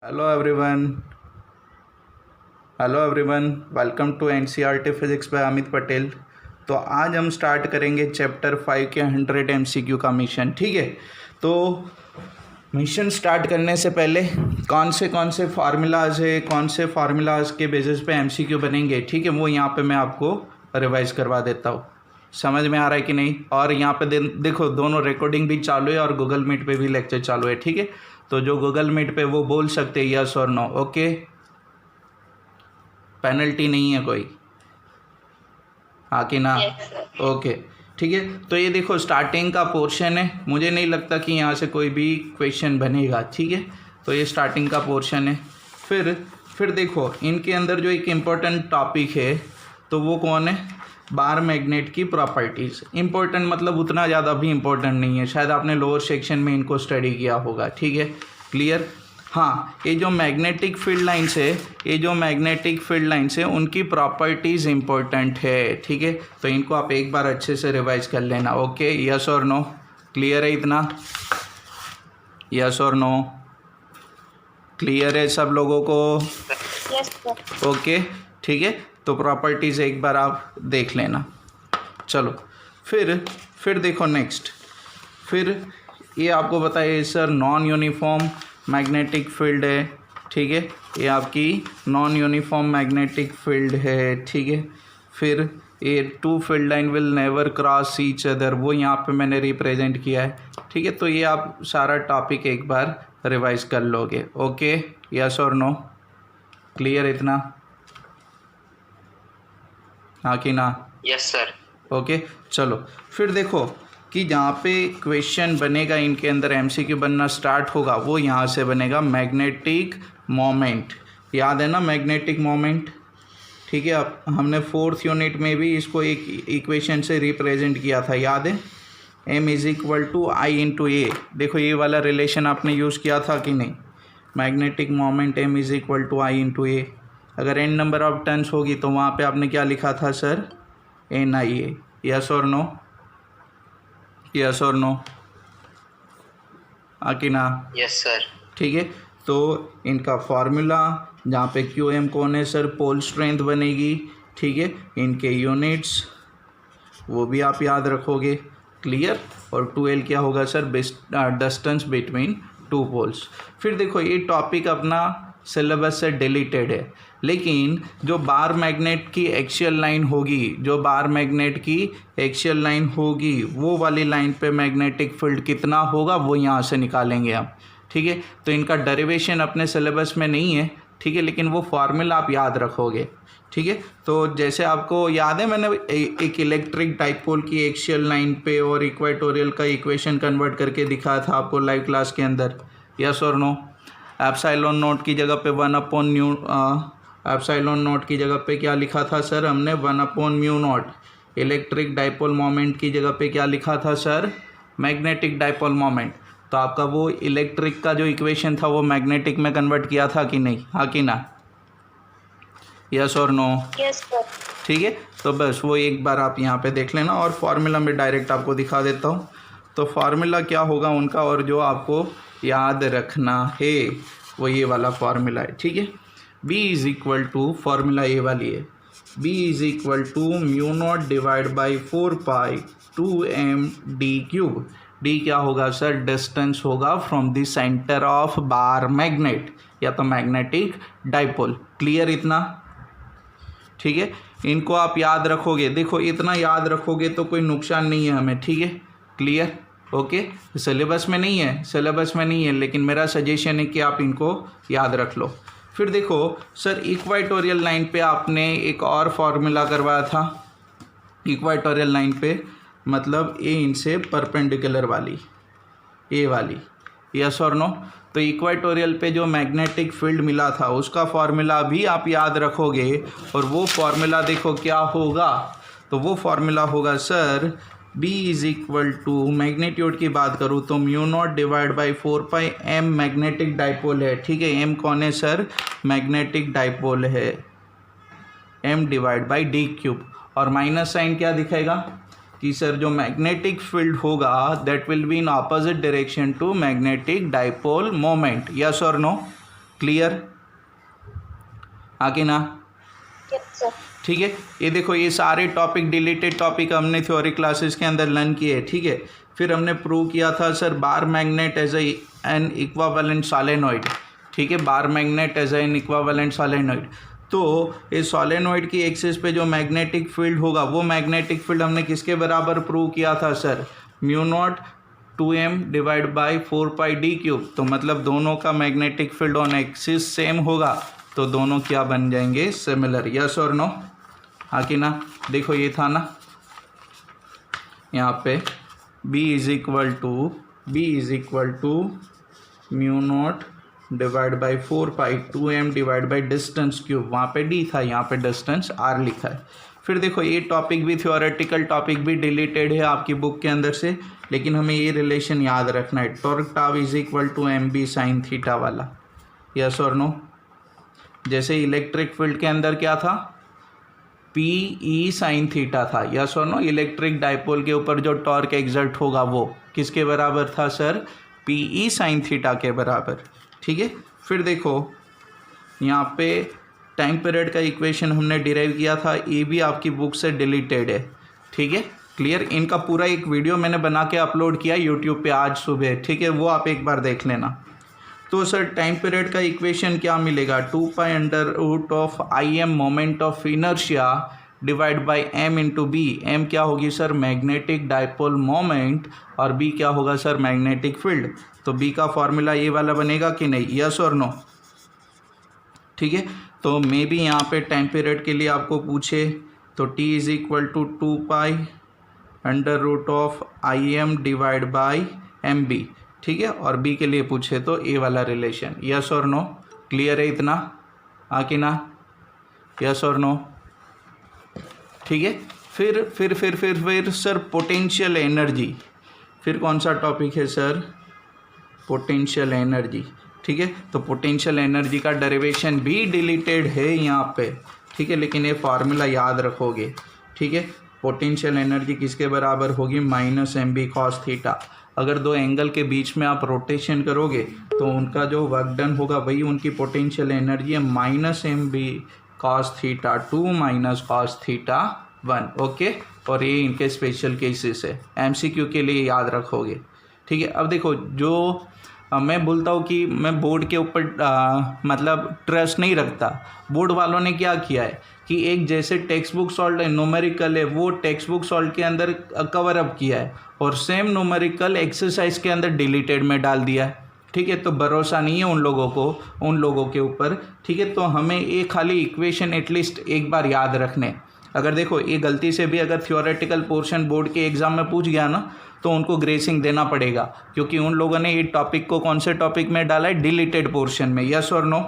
Hello everyone. Welcome to NCERT physics by Amit Patel. तो आज हम स्टार्ट करेंगे चैप्टर 5 के 100 एमसीक्यू का मिशन। ठीक है, तो मिशन स्टार्ट करने से पहले कौन से फार्मूलाज है, कौन से फार्मूलाज के बेसिस पे एमसीक्यू बनेंगे, ठीक है, वो यहाँ पे मैं आपको रिवाइज करवा देता हूँ। समझ में आ रहा है कि नहीं? और यहाँ पे देखो दोनों रिकॉर्डिंग भी चालू है और गूगल मीट पे भी लेक्चर चालू है। ठीक है, तो जो गूगल मीट पे वो बोल सकते हैं यस और नो। ओके, पेनल्टी नहीं है कोई, हाँ कि ना? ओके ठीक है, तो ये देखो स्टार्टिंग का पोर्शन है। मुझे नहीं लगता कि यहाँ से कोई भी क्वेश्चन बनेगा। ठीक है, तो ये स्टार्टिंग का पोर्शन है। फिर देखो इनके अंदर जो एक इम्पोर्टेंट टॉपिक है तो वो कौन है? बार मैग्नेट की प्रॉपर्टीज़। इम्पोर्टेंट मतलब उतना ज़्यादा भी इम्पोर्टेंट नहीं है, शायद आपने लोअर सेक्शन में इनको स्टडी किया होगा। ठीक है, क्लियर? हाँ, ये जो मैग्नेटिक फील्ड लाइन्स है उनकी प्रॉपर्टीज़ इम्पोर्टेंट है। ठीक है, तो इनको आप एक बार अच्छे से रिवाइज कर लेना। ओके, यस और नो? क्लियर है इतना? यस और नो? क्लियर है सब लोगों को? Yes sir. ओके ठीक है, तो प्रॉपर्टीज़ एक बार आप देख लेना। चलो फिर देखो नेक्स्ट। फिर ये आपको बताइए sir non uniform magnetic field है। ठीक है, ये आपकी नॉन यूनिफॉर्म मैग्नेटिक फील्ड है। ठीक है, फिर ये two field line will never cross each other, वो यहाँ पे मैंने रिप्रेजेंट किया है। ठीक है, तो ये आप सारा टॉपिक एक बार रिवाइज कर लोगे। ओके, यस और नो? क्लियर इतना? हाँ कि ना? Yes sir. ओके, चलो फिर देखो कि जहाँ पे क्वेश्चन बनेगा इनके अंदर एमसीक्यू बनना स्टार्ट होगा वो यहाँ से बनेगा मैग्नेटिक मोमेंट। याद है ना मैग्नेटिक मोमेंट? ठीक है, अब हमने 4th यूनिट में भी इसको एक इक्वेशन से रिप्रेजेंट किया था, याद है? m = I/a। देखो ये वाला रिलेशन आपने यूज़ किया था कि नहीं? Magnetic moment m = I/a। अगर n नंबर ऑफ टर्न्स होगी तो वहाँ पे आपने क्या लिखा था सर? NIA। यस और नो? यस और नो? कि ना? Yes sir. ठीक है, तो इनका फॉर्मूला जहाँ पे QM कौन है सर? पोल स्ट्रेंथ बनेगी। ठीक है, इनके यूनिट्स वो भी आप याद रखोगे। क्लियर? और 2L क्या होगा sir? Distance between two poles. फिर देखो ये टॉपिक अपना सिलेबस से डिलीटेड है, लेकिन जो बार मैग्नेट की एक्सियल लाइन होगी वो वाली लाइन पे मैग्नेटिक फील्ड कितना होगा वो यहाँ से निकालेंगे हम। ठीक है, तो इनका डेरिवेशन अपने सिलेबस में नहीं है। ठीक है, लेकिन वो फार्मूला आप याद रखोगे। ठीक है, तो जैसे आपको याद है मैंने एक इलेक्ट्रिक डाइपोल की एक्सियल लाइन पे और इक्वेटोरियल का इक्वेशन कन्वर्ट करके दिखाया था आपको लाइव क्लास के अंदर। यस और नो? एप्सिलॉन नॉट की जगह पे 1/μ, एप्सिलॉन नॉट की जगह पे क्या लिखा था सर हमने? 1/μ0। इलेक्ट्रिक डाइपोल मोमेंट की जगह पे क्या लिखा था सर? Magnetic dipole moment. तो आपका वो इलेक्ट्रिक का जो इक्वेशन था वो मैग्नेटिक में कन्वर्ट किया था कि नहीं? हाँ कि ना? यस और नो? Yes sir. ठीक है, तो बस वो एक बार आप यहाँ पे देख लेना और फार्मूला में डायरेक्ट आपको दिखा देता हूँ। तो फार्मूला क्या होगा उनका, और जो आपको याद रखना है वो ये वाला फार्मूला है। ठीक है, B फार्मूला ये वाली है, B = μ0 / 4π 2m d³। डी क्या होगा सर? डिस्टेंस होगा from the centre of bar magnet या तो मैग्नेटिक डाइपोल। क्लियर इतना? ठीक है, इनको आप याद रखोगे। देखो इतना याद रखोगे तो कोई नुकसान नहीं है हमें। ठीक है, क्लियर? ओके, सिलेबस में नहीं है, लेकिन मेरा सजेशन है कि आप इनको याद रख लो। फिर देखो सर इक्वेटोरियल लाइन पे आपने एक और फार्मूला करवाया था। इक्वेटोरियल लाइन पे मतलब ए इनसे परपेंडिकुलर वाली, ए वाली। यस और नो? तो इक्वेटोरियल पे जो मैग्नेटिक फील्ड मिला था उसका फार्मूला भी आप याद रखोगे, और वो फार्मूला देखो क्या होगा? तो वो फार्मूला होगा सर B = मैग्नीट्यूड की बात करूँ तो μ0 / 4π m मैग्नेटिक डाइपोल है। ठीक है, m कौन है सर? मैग्नेटिक डाइपोल है, m / d³। और माइनस साइन क्या दिखेगा कि सर जो मैग्नेटिक फील्ड होगा that will be in opposite direction to magnetic dipole moment. Yes और नो? क्लियर? आगे ना? Yes, sir. ठीक है, ये देखो ये सारे टॉपिक डिलीटेड टॉपिक हमने थ्योरी क्लासेस के अंदर लर्न किए। ठीक है, फिर हमने प्रूव किया था sir bar magnet as an equivalent solenoid. ठीक है, bar magnet as an equivalent solenoid. तो इस सोलेनॉइड की एक्सिस पे जो मैग्नेटिक फील्ड होगा वो मैग्नेटिक फील्ड हमने किसके बराबर प्रूव किया था sir? Mu not 2m divide by 4πd³। तो मतलब दोनों का magnetic field on axis same होगा, तो दोनों क्या बन जाएंगे? सिमिलर। यस और नो? हाँ कि ना? देखो ये था ना यहाँ पे B is equal to mu not divide by 4π 2m divide by distance cube. वहाँ पे d था, यहाँ पे डिस्टेंस r लिखा है। फिर देखो ये टॉपिक भी थ्योरेटिकल टॉपिक भी डिलीटेड है आपकी बुक के अंदर से, लेकिन हमें ये रिलेशन याद रखना है, torque tau is equal to mb sine theta वाला। यस और नो? जैसे इलेक्ट्रिक फील्ड के अंदर क्या था? PE साइन थीटा था। यस और नो? इलेक्ट्रिक डाइपोल के ऊपर जो टॉर्क एग्जर्ट होगा वो किसके बराबर था सर? PE साइन थीटा के बराबर। ठीक है, फिर देखो यहाँ पे टाइम पीरियड का इक्वेशन हमने डिराइव किया था, ये भी आपकी बुक से डिलीटेड है। ठीक है, क्लियर? इनका पूरा एक वीडियो मैंने बना के अपलोड किया यूट्यूब पे आज सुबह। ठीक है, वो आप एक बार देख लेना। तो सर टाइम पीरियड का इक्वेशन क्या मिलेगा? 2π Im moment of inertia divide by m into B. M क्या होगी सर? मैग्नेटिक डाइपोल मोमेंट, और बी क्या होगा सर? Magnetic field. तो बी का फॉर्मूला ये वाला बनेगा कि नहीं? यस और नो? ठीक है, तो मे बी यहाँ पे टाइम पीरियड के लिए आपको पूछे तो t is equal to 2π Im divide by mb। ठीक है, और b के लिए पूछे तो a वाला रिलेशन। यस और नो? क्लियर है इतना? हाँ कि ना? यस और नो? ठीक है, फिर सर पोटेंशियल एनर्जी। फिर कौन सा टॉपिक है सर? Potential energy. ठीक है, तो पोटेंशियल एनर्जी का डेरिवेशन भी डिलीटेड है यहाँ पे। ठीक है, लेकिन ये फार्मूला याद रखोगे। ठीक है, पोटेंशियल एनर्जी किसके बराबर होगी? -mb cos theta. अगर दो एंगल के बीच में आप रोटेशन करोगे तो उनका जो वर्क डन होगा वही उनकी पोटेंशियल एनर्जी है, -mb cos theta 2 minus cos theta 1। Okay, और ये इनके स्पेशल केसेस है, MCQ के लिए याद रखोगे। ठीक है, अब देखो जो मैं बोलता हूँ कि मैं बोर्ड के ऊपर मतलब ट्रस्ट नहीं रखता। बोर्ड वालों ने क्या किया है कि एक जैसे टेक्स्ट बुक सॉल्व न्यूमेरिकल है वो टेक्स्ट बुक सॉल्व के अंदर कवर अप किया है, और सेम न्यूमेरिकल एक्सरसाइज के अंदर डिलीटेड में डाल दिया है। ठीक है, तो भरोसा नहीं है उन लोगों के ऊपर। ठीक है, तो हमें ये खाली इक्वेशन एटलीस्ट एक बार याद रखने। अगर देखो ये गलती से भी अगर थियोरेटिकल पोर्शन बोर्ड के एग्ज़ाम में पूछ गया ना तो उनको ग्रेसिंग देना पड़ेगा, क्योंकि उन लोगों ने ये टॉपिक को कौन से टॉपिक में डाला है? डिलीटेड पोर्शन में। यस और नो?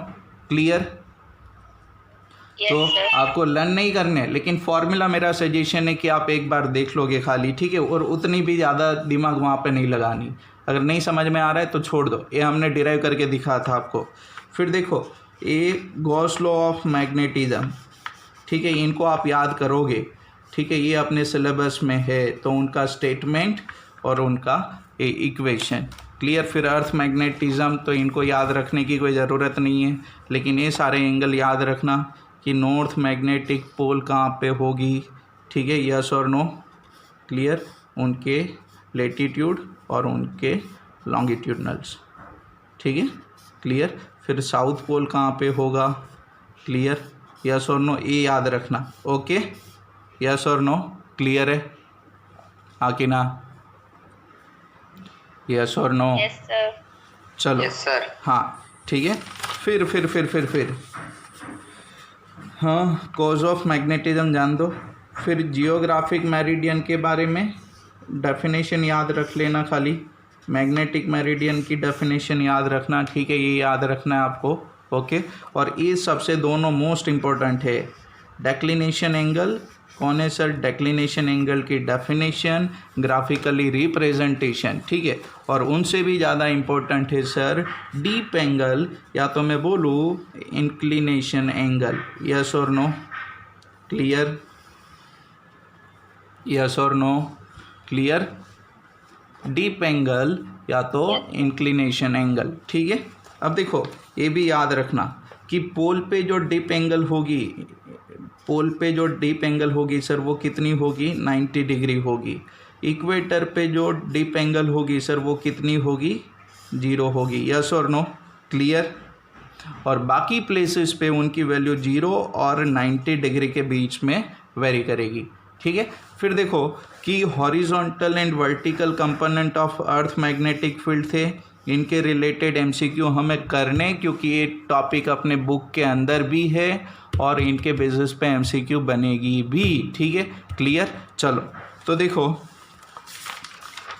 क्लियर? तो आपको लर्न नहीं करने, लेकिन फॉर्मूला मेरा सजेशन है कि आप एक बार देख लोगे खाली। ठीक है, और उतनी भी ज़्यादा दिमाग वहाँ पे नहीं लगानी। अगर नहीं समझ में आ रहा है तो छोड़ दो, ये हमने डिराइव करके दिखा था आपको। फिर देखो ये गॉस लॉ ऑफ मैग्नेटिज्म। ठीक है, इनको आप याद करोगे। ठीक है, ये अपने सिलेबस में है, तो उनका स्टेटमेंट और उनका इक्वेशन। क्लियर? फिर अर्थ मैग्नेटिज्म, तो इनको याद रखने की कोई ज़रूरत नहीं है, लेकिन ये सारे एंगल याद रखना कि नॉर्थ मैग्नेटिक पोल कहाँ पे होगी। ठीक है, यस और नो? क्लियर? उनके लेटीट्यूड और उनके लॉन्गिट्यूडनल्स। ठीक है, क्लियर? फिर साउथ पोल कहाँ पे होगा? क्लियर? यस और नो? ये याद रखना। ओके, यस और नो? क्लियर है? हाँ कि ना? यस और नो? Yes, sir. चलो। Yes, sir. हाँ, ठीक है। फिर हाँ, कॉज ऑफ मैग्नेटिज्म जान दो। फिर जियोग्राफिक मेरिडियन के बारे में डेफिनेशन याद रख लेना खाली। मैग्नेटिक मेरिडियन की डेफिनेशन याद रखना। ठीक है, ये याद रखना है आपको। ओके, और ये सबसे दोनों मोस्ट इम्पोर्टेंट है। डेक्लिनेशन एंगल कौन है सर? डेक्लिनेशन एंगल की डेफिनेशन, ग्राफिकली रिप्रेजेंटेशन। ठीक है, और उनसे भी ज़्यादा इम्पोर्टेंट है सर डीप एंगल, या तो मैं बोलूँ इंक्लिनेशन एंगल। यस और नो? क्लियर? यस और नो? क्लियर? डीप एंगल या तो इंक्लिनेशन एंगल। ठीक है, अब देखो ये भी याद रखना कि पोल पे जो डिप एंगल होगी, पोल पे जो डिप एंगल होगी सर वो कितनी होगी, 90 डिग्री होगी। इक्वेटर पे जो डिप एंगल होगी सर वो कितनी होगी, 0 होगी। यस और नो, क्लियर। और बाकी प्लेसेस पे उनकी वैल्यू 0 और 90 डिग्री के बीच में वेरी करेगी, ठीक है। फिर देखो कि horizontal and vertical component of earth magnetic field थे, इनके रिलेटेड एमसीक्यू हमें करने, क्योंकि ये टॉपिक अपने बुक के अंदर भी है और इनके बेसिस पे एमसीक्यू बनेगी भी, ठीक है, क्लियर। चलो तो देखो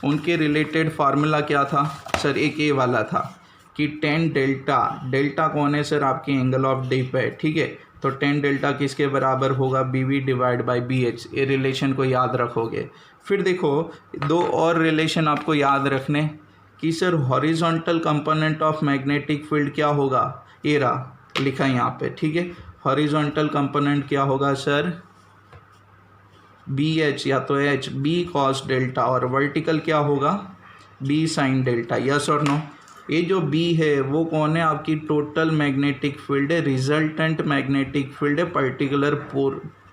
उनके रिलेटेड फार्मूला क्या था सर, एक ये वाला था कि 10 डेल्टा, डेल्टा कौन है सर, आपकी एंगल ऑफ डिप है, ठीक है। तो 10 डेल्टा किसके बराबर होगा, BV डिवाइड बाई BH। ये रिलेशन को याद रखोगे। फिर देखो दो और रिलेशन आपको याद रखने कि sir horizontal component of magnetic field क्या होगा, ये रहा लिखा यहाँ पे, ठीक है। हॉरिजॉन्टल कंपोनेंट क्या होगा सर, BH या तो H, B cos डेल्टा, और वर्टिकल क्या होगा, B sin डेल्टा। यस और नो। ये जो B है वो कौन है, आपकी टोटल मैग्नेटिक फील्ड है, रिजल्टेंट मैग्नेटिक फील्ड है पर्टिकुलर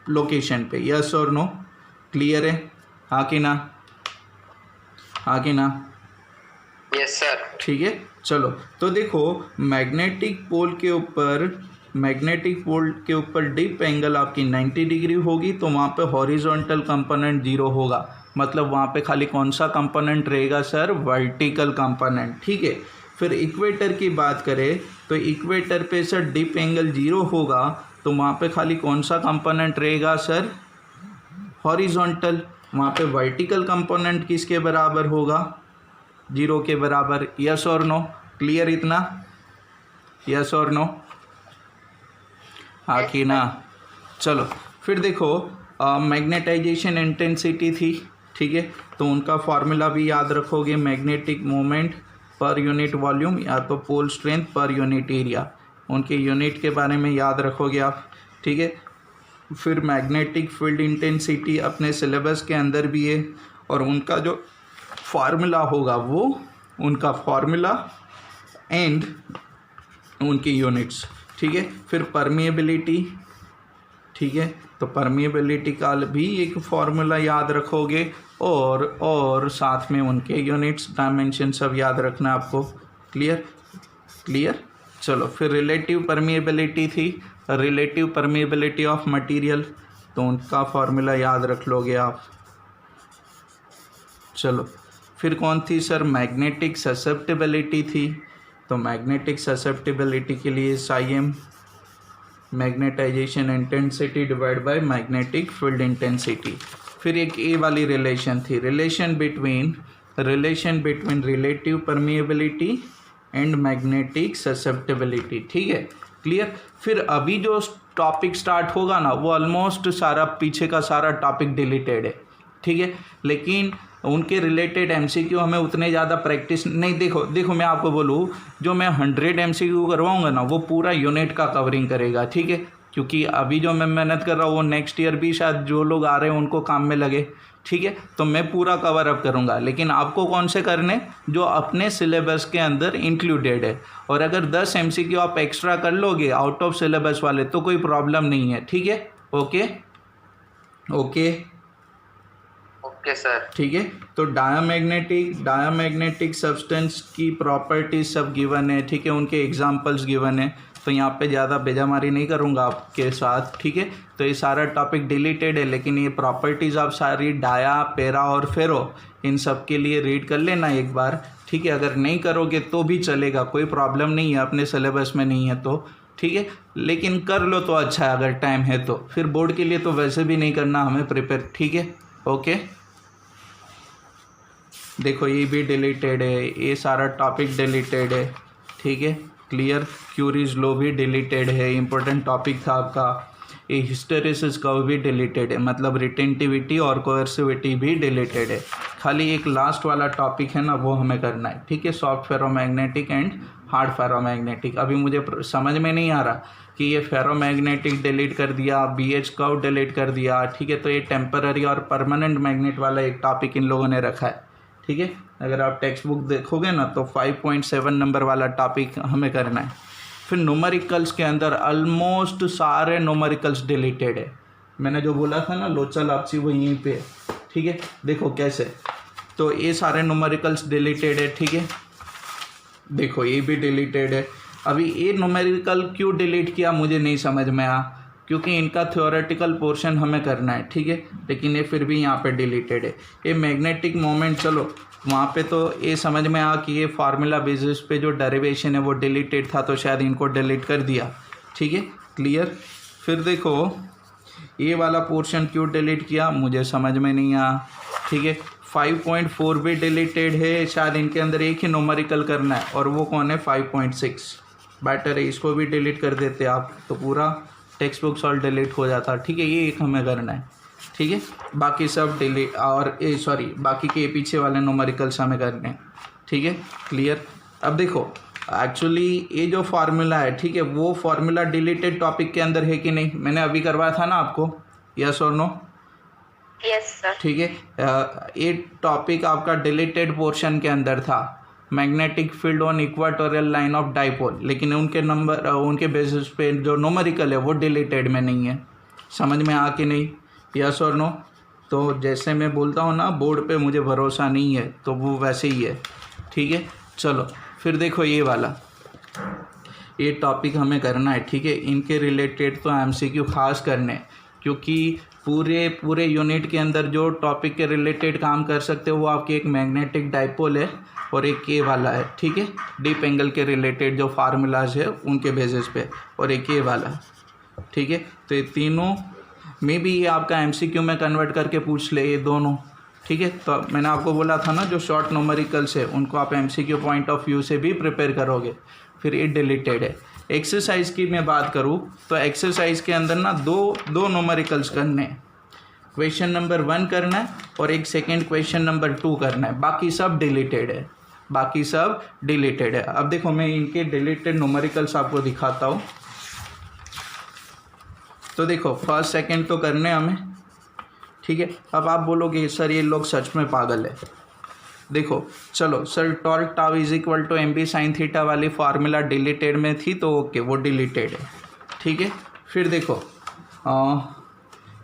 लोकेशन पे। यस और नो, क्लियर है, हाँ कि ना, हाँ कि ना। Yes sir. ठीक है, चलो तो देखो मैग्नेटिक पोल के ऊपर डिप एंगल आपकी 90 डिग्री होगी, तो वहाँ पे हॉरिजॉन्टल कंपोनेंट 0 होगा। मतलब वहाँ पे खाली कौन सा कंपोनेंट रहेगा सर, वर्टिकल कंपोनेंट, ठीक है। फिर इक्वेटर की बात करें तो इक्वेटर पे सर डिप एंगल 0 होगा, तो वहाँ पे खाली कौन सा कंपोनेंट रहेगा सर, हॉरिजॉन्टल। वहाँ पे वर्टिकल कंपोनेंट किसके बराबर होगा, 0 के बराबर। यस और नो, क्लियर इतना, यस और नो, हाँ कि ना। चलो फिर देखो मैग्नेटाइजेशन इंटेंसिटी थी, ठीक है, तो उनका फार्मूला भी याद रखोगे, magnetic moment per unit volume या तो pole strength per unit area, उनके यूनिट के बारे में याद रखोगे आप, ठीक है। फिर मैग्नेटिक फील्ड इंटेंसिटी अपने सिलेबस के अंदर भी है, और उनका जो फार्मूला होगा वो उनका फार्मूला एंड उनकी यूनिट्स, ठीक है। फिर परमिएबिलिटी, ठीक है, तो परमिएबिलिटी का भी एक फार्मूला याद रखोगे, और साथ में उनके यूनिट्स, डायमेंशन सब याद रखना आपको, क्लियर, क्लियर। चलो फिर रिलेटिव परमिएबिलिटी थी, रिलेटिव परमिएबिलिटी ऑफ मटेरियल, तो उनका फार्मूला याद रख लोगे आप। चलो फिर कौन थी सर, मैग्नेटिक ससेप्टिबिलिटी थी, तो मैग्नेटिक ससेप्टिबिलिटी के लिए साइम magnetisation intensity divide by magnetic field intensity. फिर एक ए वाली रिलेशन थी, relation between relative permeability and magnetic susceptibility, ठीक है, क्लियर। फिर अभी जो टॉपिक स्टार्ट होगा ना वो ऑलमोस्ट सारा पीछे का सारा टॉपिक डिलीटेड है, ठीक है, लेकिन उनके रिलेटेड एमसीक्यू हमें उतने ज़्यादा प्रैक्टिस नहीं। देखो मैं आपको बोलूँ, जो मैं 100 एमसीक्यू करवाऊँगा ना वो पूरा यूनिट का कवरिंग करेगा, ठीक है, क्योंकि अभी जो मैं मेहनत कर रहा हूँ वो नेक्स्ट ईयर भी शायद जो लोग आ रहे हैं उनको काम में लगे, ठीक है। तो मैं पूरा कवर अप करूँगा, लेकिन आपको कौन से करने, जो अपने सिलेबस के अंदर इंक्लूडेड है। और अगर 10 एमसीक्यू आप एक्स्ट्रा कर लोगे आउट ऑफ सिलेबस वाले तो कोई प्रॉब्लम नहीं है, ठीक है, ओके ओके ओके सर, ठीक है। तो डायामैग्नेटिक सब्सटेंस की प्रॉपर्टीज सब गिवन है, ठीक है, उनके एग्जांपल्स गिवन है, तो यहाँ पे ज़्यादा बेजामारी नहीं करूँगा आपके साथ, ठीक है। तो ये सारा टॉपिक डिलीटेड है, लेकिन ये प्रॉपर्टीज़ आप सारी डाया, पेरा और फेरो इन सब के लिए रीड कर लेना एक बार, ठीक है। अगर नहीं करोगे तो भी चलेगा, कोई प्रॉब्लम नहीं है, अपने सिलेबस में नहीं है तो, ठीक है, लेकिन कर लो तो अच्छा है अगर टाइम है तो। फिर बोर्ड के लिए तो वैसे भी नहीं करना हमें प्रिपेयर, ठीक है, ओके। देखो ये भी डिलीटेड है, ये सारा टॉपिक डिलीटेड है, ठीक है, क्लियर। क्यूरीज लॉ भी डिलीटेड है, इंपॉर्टेंट टॉपिक था आपका। ये हिस्टेरेसिस कर्व भी डिलीटेड है, मतलब रिटेंटिविटी और कोएर्सिविटी भी डिलीटेड है। खाली एक लास्ट वाला टॉपिक है ना वो हमें करना है, ठीक है, soft ferromagnetic and hard ferromagnetic. अभी मुझे समझ में नहीं आ रहा कि ये फेरोमैग्नेटिक डिलीट कर दिया, BH कर्व डिलीट कर दिया, ठीक है, तो ये टेम्पररी और परमानेंट मैग्नेट वाला एक टॉपिक इन लोगों ने रखा है, ठीक है। अगर आप टेक्स्ट बुक देखोगे ना तो 5.7 नंबर वाला टॉपिक हमें करना है। फिर न्यूमेरिकल्स के अंदर ऑलमोस्ट सारे न्यूमेरिकल्स डिलीटेड है। मैंने जो बोला था ना लोचा लापसी वो यहीं पे है, ठीक है। देखो कैसे, तो ये सारे न्यूमेरिकल्स डिलीटेड है, ठीक है। देखो ये भी डिलीटेड है। अभी ये न्यूमेरिकल क्यों डिलीट किया मुझे नहीं समझ में आया, क्योंकि इनका थ्योरेटिकल पोर्शन हमें करना है, ठीक है। लेकिन ये फिर भी यहाँ पे डिलीटेड है। ये मैग्नेटिक मोमेंट, चलो वहाँ पे तो ये समझ में आ कि ये फार्मूला बेसिस पे जो डेरिवेशन है वो डिलीटेड था, तो शायद इनको डिलीट कर दिया, ठीक है, क्लियर। फिर देखो ये वाला पोर्शन क्यों डिलीट किया मुझे समझ में नहीं आया, ठीक है। 5.4 भी डिलीटेड है, शायद इनके अंदर एक ही न्यूमेरिकल करना है और वो कौन है 5.6। बेटर है इसको भी डिलीट कर देते आप तो पूरा टेक्स्ट बुक सॉल्व डिलीट हो जाता, ठीक है। ये एक हमें करना है, ठीक है। बाकी सब डिलीट और बाकी के पीछे वाले न्यूमेरिकल्स हमें करने हैं, ठीक है, क्लियर। अब देखो एक्चुअली ये जो फार्मूला है, ठीक है, वो फार्मूला डिलीटेड टॉपिक के अंदर है कि नहीं, मैंने अभी करवाया था ना आपको, यस और नो? Yes sir. ठीक है, ये टॉपिक आपका डिलीटेड पोर्शन के अंदर था, magnetic field on equatorial line of dipole, लेकिन उनके बेसिस पे जो न्यूमेरिकल है वो डिलीटेड में नहीं है। समझ में आ कि नहीं, यस और नो? तो जैसे मैं बोलता हूँ ना बोर्ड पे मुझे भरोसा नहीं है, तो वो वैसे ही है, ठीक है। चलो फिर देखो ये वाला, ये टॉपिक हमें करना है, ठीक है। इनके रिलेटेड तो एमसीक्यू खास करने हैं, क्योंकि पूरे यूनिट के अंदर जो टॉपिक के रिलेटेड काम कर सकते हो वो आपकी एक मैग्नेटिक डाइपोल है और एक ये वाला है, ठीक है, डीप एंगल के रिलेटेड जो फार्मूलाज है उनके बेसिस पे, और एक ये वाला, ठीक है। तो ये तीनों में भी ये आपका एमसीक्यू में कन्वर्ट करके पूछ ले, ये दोनों, ठीक है। तो मैंने आपको बोला था ना जो शॉर्ट न्यूमेरिकल्स है उनको आप एमसीक्यू पॉइंट ऑफ व्यू से भी प्रिपेयर करोगे। फिर ये डिलीटेड है। एक्सरसाइज की मैं बात करूँ तो एक्सरसाइज के अंदर ना दो न्यूमेरिकल्स करने हैं, क्वेश्चन नंबर 1 करना है और एक सेकेंड क्वेश्चन नंबर 2 करना है, बाकी सब डिलीटेड है, बाकी सब डिलीटेड है। अब देखो मैं इनके डिलीटेड न्यूमेरिकल्स आपको दिखाता हूँ। तो देखो फर्स्ट सेकेंड तो करने हमें, ठीक है। अब आप बोलोगे सर ये लोग सच में पागल है। देखो चलो sir, torque tau is equal to M B sine theta वाली फार्मूला डिलीटेड में थी तो ओके वो डिलीटेड है, ठीक है। फिर देखो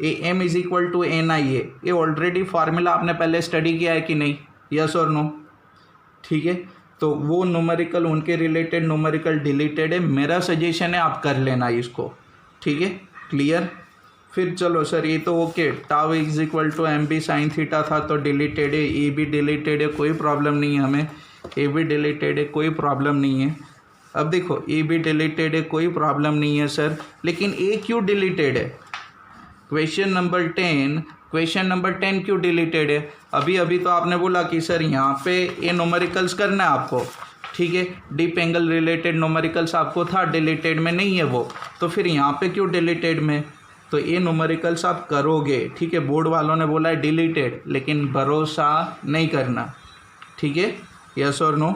A M is equal to N I A, ये ऑलरेडी फार्मूला आपने पहले स्टडी किया है कि नहीं, यस और नो? ठीक है, तो वो न्यूमेरिकल उनके रिलेटेड न्यूमेरिकल डिलीटेड है। मेरा सजेशन है आप कर लेना इसको, ठीक है, क्लियर। फिर चलो सर ये तो okay, tau is equal to M B sine theta था तो डिलीटेड है, ए भी डिलीटेड है, कोई प्रॉब्लम नहीं है हमें, ए भी डिलीटेड है, कोई प्रॉब्लम नहीं है। अब देखो ए भी डिलीटेड है, कोई प्रॉब्लम नहीं है सर, लेकिन ए क्यों डिलीटेड है? क्वेश्चन नंबर 10 क्यों डिलीटेड है? अभी तो आपने बोला कि सर यहाँ पे ये न्यूमेरिकल्स करना है आपको, ठीक है, डीप एंगल रिलेटेड न्यूमेरिकल्स आपको था, डिलीटेड में नहीं है वो, तो फिर यहाँ पे क्यों डिलीटेड में? तो ये न्यूमेरिकल्स आप करोगे, ठीक है। बोर्ड वालों ने बोला है डिलीटेड, लेकिन भरोसा नहीं करना, ठीक है, यस और नो,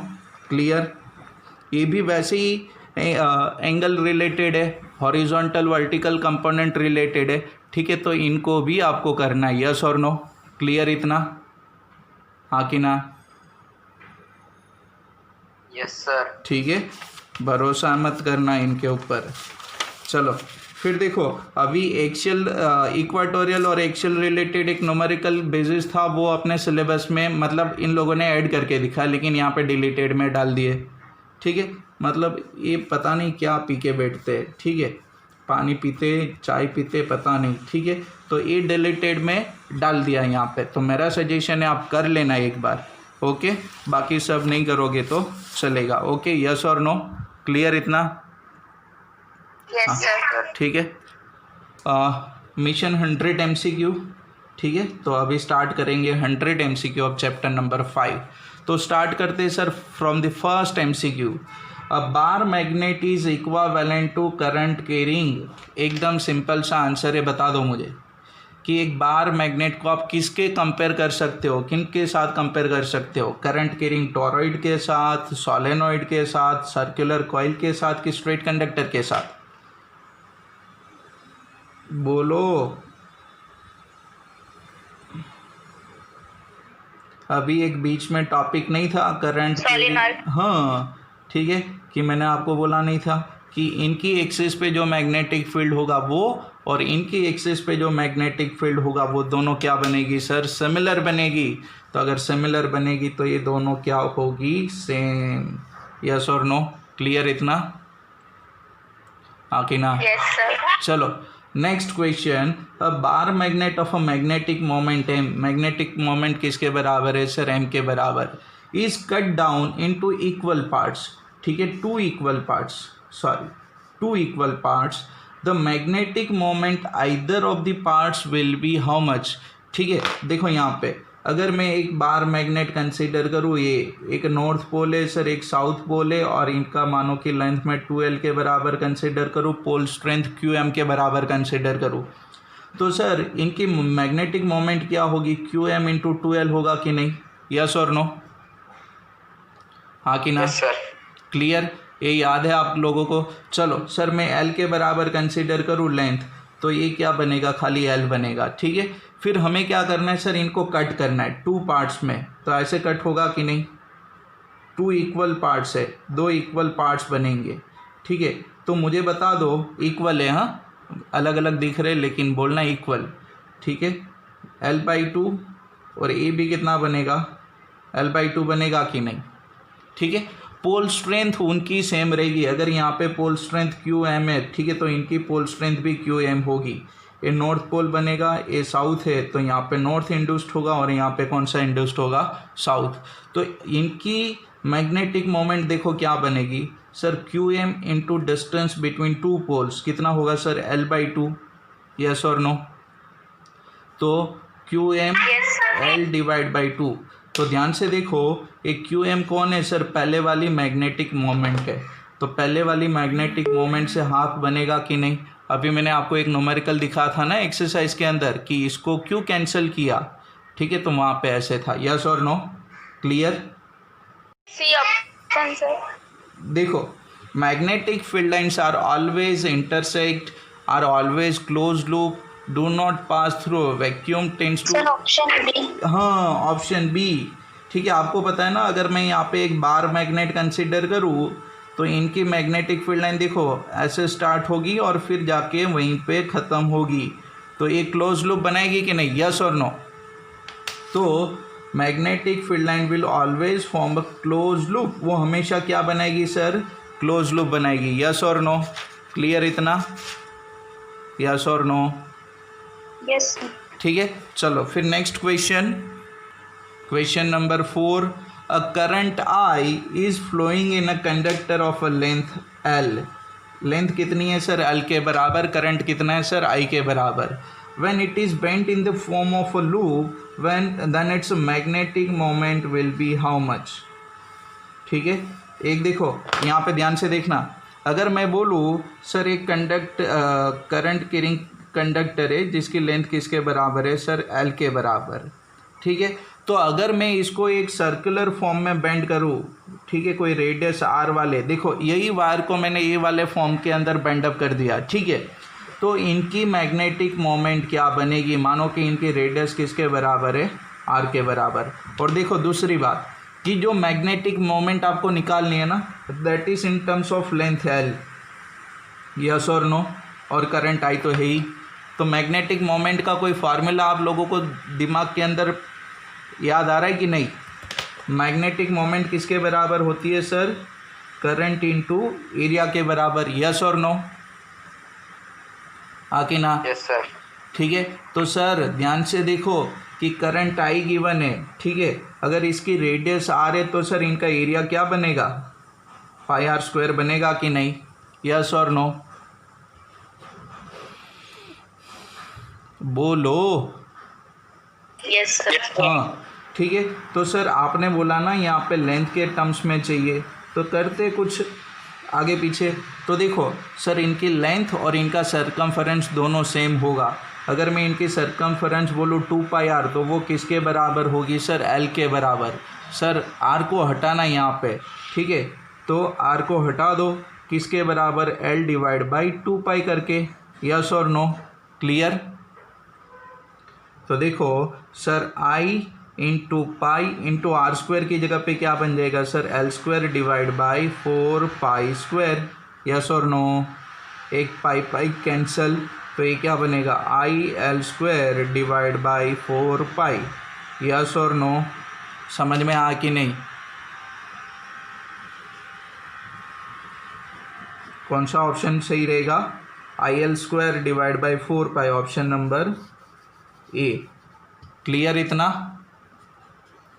क्लियर। ये भी वैसे ही एंगल रिलेटेड है, हॉरिजॉन्टल वर्टिकल कंपोनेंट रिलेटेड है, ठीक है। तो इनको भी आपको करना है, यस और नो, क्लियर इतना, हाँ कि ना? Yes sir. ठीक है, भरोसा मत करना इनके ऊपर। चलो फिर देखो, अभी एक्शियल इक्वाटोरियल और एक्शियल रिलेटेड एक न्यूमेरिकल बेसिस था, वो अपने सिलेबस में मतलब इन लोगों ने ऐड करके दिखा, लेकिन यहाँ पे डिलीटेड में डाल दिए, ठीक है। मतलब ये पता नहीं क्या पी के बैठते हैं, ठीक है, पानी पीते, चाय पीते, पता नहीं, ठीक है। तो ये डिलीटेड में डाल दिया यहाँ पे, तो मेरा सजेशन है आप कर लेना एक बार, ओके। बाकी सब नहीं करोगे तो चलेगा, ओके, यस और नो, क्लियर इतना? Yes sir. ठीक है, मिशन 100 MCQ, ठीक है। तो अभी स्टार्ट करेंगे 100 MCQ ऑफ चैप्टर नंबर 5। तो स्टार्ट करते हैं sir from the first MCQ। A bar magnet is equivalent to current carrying. एकदम सिंपल सा आंसर है, बता दो मुझे कि एक बार मैग्नेट को आप किसके कंपेयर कर सकते हो, किन के साथ कंपेयर कर सकते हो? करंट कैरिंग टॉरॉइड के साथ, सोलेनॉइड के साथ, सर्कुलर कॉइल के साथ, कि स्ट्रेट कंडक्टर के साथ? बोलो, अभी एक बीच में टॉपिक नहीं था करंट, हाँ ठीक है, कि मैंने आपको बोला नहीं था कि इनकी एक्सिस पे जो मैग्नेटिक फील्ड होगा वो और इनकी एक्सिस पे जो मैग्नेटिक फील्ड होगा वो दोनों क्या बनेगी सर, सिमिलर बनेगी। तो अगर सिमिलर बनेगी तो ये दोनों क्या होगी, सेम। यस और नो, क्लियर इतना, हाँ कि ना? Yes sir. चलो next question, a bar magnet of a magnetic moment M, magnetic moment किसके बराबर है सर, एम के बराबर, is cut down into equal parts, ठीक है, two equal parts, the magnetic moment either of the parts will be how much. ठीक है, देखो यहाँ पे अगर मैं एक बार मैग्नेट कंसीडर करूँ, ये एक नॉर्थ पोल है सर, एक साउथ पोल है, और इनका मानो कि लेंथ में 2L के बराबर कंसीडर करूँ, पोल स्ट्रेंथ QM के बराबर कंसीडर करूँ, तो सर इनकी मैग्नेटिक मोमेंट क्या होगी, QM इंटू 2L होगा कि नहीं? यस और नो, हाँ कि ना? Yes sir. क्लियर, ये याद है आप लोगों को? चलो सर मैं L के बराबर कंसीडर करूँ लेंथ, तो ये क्या बनेगा, खाली L बनेगा। ठीक है, फिर हमें क्या करना है सर, इनको कट करना है टू पार्ट्स में, तो ऐसे कट होगा कि नहीं, टू इक्वल पार्ट्स है, दो इक्वल पार्ट्स बनेंगे। ठीक है, तो मुझे बता दो, इक्वल है, हाँ अलग अलग दिख रहे लेकिन बोलना इक्वल। ठीक है, L/2 और A भी कितना बनेगा, L/2 बनेगा कि नहीं? ठीक है, पोल स्ट्रेंथ उनकी सेम रहेगी, अगर यहाँ पे पोल स्ट्रेंथ QM है, ठीक है, तो इनकी पोल स्ट्रेंथ भी QM होगी। ये नॉर्थ पोल बनेगा, ये साउथ है, तो यहाँ पे नॉर्थ इंड्यूस्ड होगा और यहाँ पे कौन सा इंड्यूस्ड होगा, साउथ। तो इनकी मैग्नेटिक मोमेंट देखो क्या बनेगी sir, QM into distance between two poles, कितना होगा सर, L/2। यस और नो? तो QM L/2। तो ध्यान से देखो, एक QM कौन है सर, पहले वाली मैग्नेटिक मोमेंट है, तो पहले वाली मैग्नेटिक मोमेंट से हाफ बनेगा कि नहीं? अभी मैंने आपको एक न्यूमेरिकल दिखा था ना एक्सरसाइज के अंदर कि इसको क्यों कैंसिल किया, ठीक है, तो वहाँ पे ऐसे था। यस और no, clear? C option sir. देखो, magnetic field lines are always intersect, are always close loop, do not pass through vacuum, tends to, option B. हाँ ऑप्शन बी। ठीक है, आपको पता है ना, अगर मैं यहाँ पे एक बार मैग्नेट कंसिडर करूँ तो इनकी मैग्नेटिक फील्ड लाइन देखो ऐसे स्टार्ट होगी और फिर जाके वहीं पे ख़त्म होगी, तो ये क्लोज लूप बनाएगी कि नहीं? यस और नो? तो magnetic field line will always form a close loop, वो हमेशा क्या बनाएगी सर, क्लोज लूप बनाएगी। यस और नो, क्लियर इतना? यस और नो? यस। ठीक है, चलो फिर next question, question number 4, a current I is flowing in a conductor of a length L, length कितनी है सर, L के बराबर, करंट कितना है सर, I के बराबर, when it is bent in the form of a loop, then its magnetic moment will be how much? ठीक है, एक देखो यहाँ पे ध्यान से देखना, अगर मैं बोलूँ सर एक करंट कैरिंग कंडक्टर है जिसकी लेंथ किसके बराबर है सर, L के बराबर। ठीक है, तो अगर मैं इसको एक सर्कुलर फॉर्म में बेंड करूँ, ठीक है, कोई रेडियस R वाले, देखो यही वायर को मैंने ये वाले फॉर्म के अंदर बेंड अप कर दिया, ठीक है, तो इनकी मैग्नेटिक मोमेंट क्या बनेगी, मानो कि इनकी रेडियस किसके बराबर है, R के बराबर। और देखो दूसरी बात कि जो मैग्नेटिक मोमेंट आपको निकालनी है ना, that is in terms of length L। Yes और नो? और करंट I तो है ही, तो मैग्नेटिक मोमेंट का कोई फार्मूला आप लोगों को दिमाग के अंदर याद आ रहा है कि नहीं? मैग्नेटिक मोमेंट किसके बराबर होती है सर, करंट इनटू एरिया के बराबर। यस और नो, हाँ कि ना? Yes sir. ठीक है, तो सर ध्यान से देखो कि करंट I गिवन है, ठीक है, अगर इसकी रेडियस R है तो सर इनका एरिया क्या बनेगा, πr² बनेगा कि नहीं? यस और नो, बोलो। Yes sir. हाँ ठीक है, तो सर आपने बोला ना यहाँ पे लेंथ के टर्म्स में चाहिए, तो करते कुछ आगे पीछे। तो देखो सर इनकी लेंथ और इनका सरकमफरेंस दोनों सेम होगा, अगर मैं इनकी सरकमफरेंस बोलूँ 2πr तो वो किसके बराबर होगी सर, L के बराबर। सर R को हटाना यहाँ पे, ठीक है, तो R को हटा दो, किसके बराबर, L/2π करके। यस और नो, क्लियर? तो देखो sir I into pi into R square की जगह पे क्या बन जाएगा sir, L square divide by 4 pi square. Yes और नो, एक पाई पाई कैंसिल, तो ये क्या बनेगा, I L square divide by 4 pi. Yes और नो, समझ में आ कि नहीं? कौन सा ऑप्शन सही रहेगा, I L square divide by 4 pi, option number A. Clear इतना?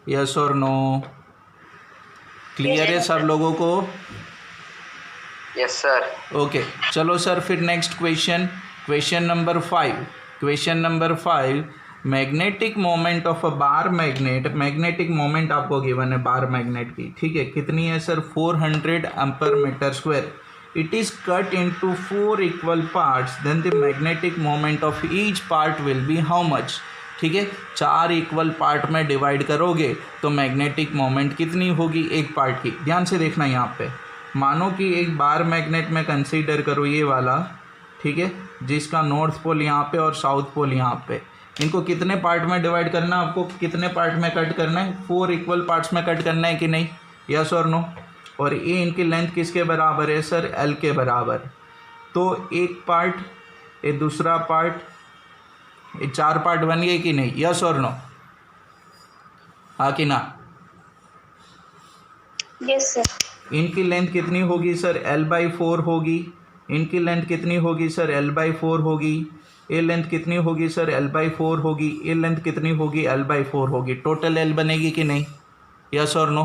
यस और नो? क्लियर है सब लोगों को? Yes sir. ओके चलो सर, फिर next question, question number 5। Question number 5, magnetic moment of a bar magnet. Magnetic moment आपको given है बार मैग्नेट की, ठीक है, कितनी है sir, 400 ampere metre square. It is cut into 4 equal parts, then the magnetic moment of each part will be how much. ठीक है, 4 equal part में डिवाइड करोगे तो मैग्नेटिक मोमेंट कितनी होगी एक पार्ट की। ध्यान से देखना यहाँ पे, मानो कि एक बार मैग्नेट में कंसीडर करो ये वाला, ठीक है, जिसका नॉर्थ पोल यहाँ पे और साउथ पोल यहाँ पे। इनको कितने पार्ट में डिवाइड करना है आपको, कितने पार्ट में कट करना है, 4 इक्वल पार्ट्स में कट करना है कि नहीं, यस और नो। और ये इनकी लेंथ किसके बराबर है सर, एल के बराबर। तो एक पार्ट, ये दूसरा पार्ट, ये 4 पार्ट बन गए कि नहीं, यस और नो, हाँ कि ना? Yes sir. इनकी लेंथ कितनी होगी सर, l/4 होगी। इनकी लेंथ कितनी होगी सर, l/4 होगी। ये लेंथ कितनी होगी सर, l/4 होगी। ये लेंथ कितनी होगी, l/4 होगी। टोटल l बनेगी कि नहीं, यस और नो?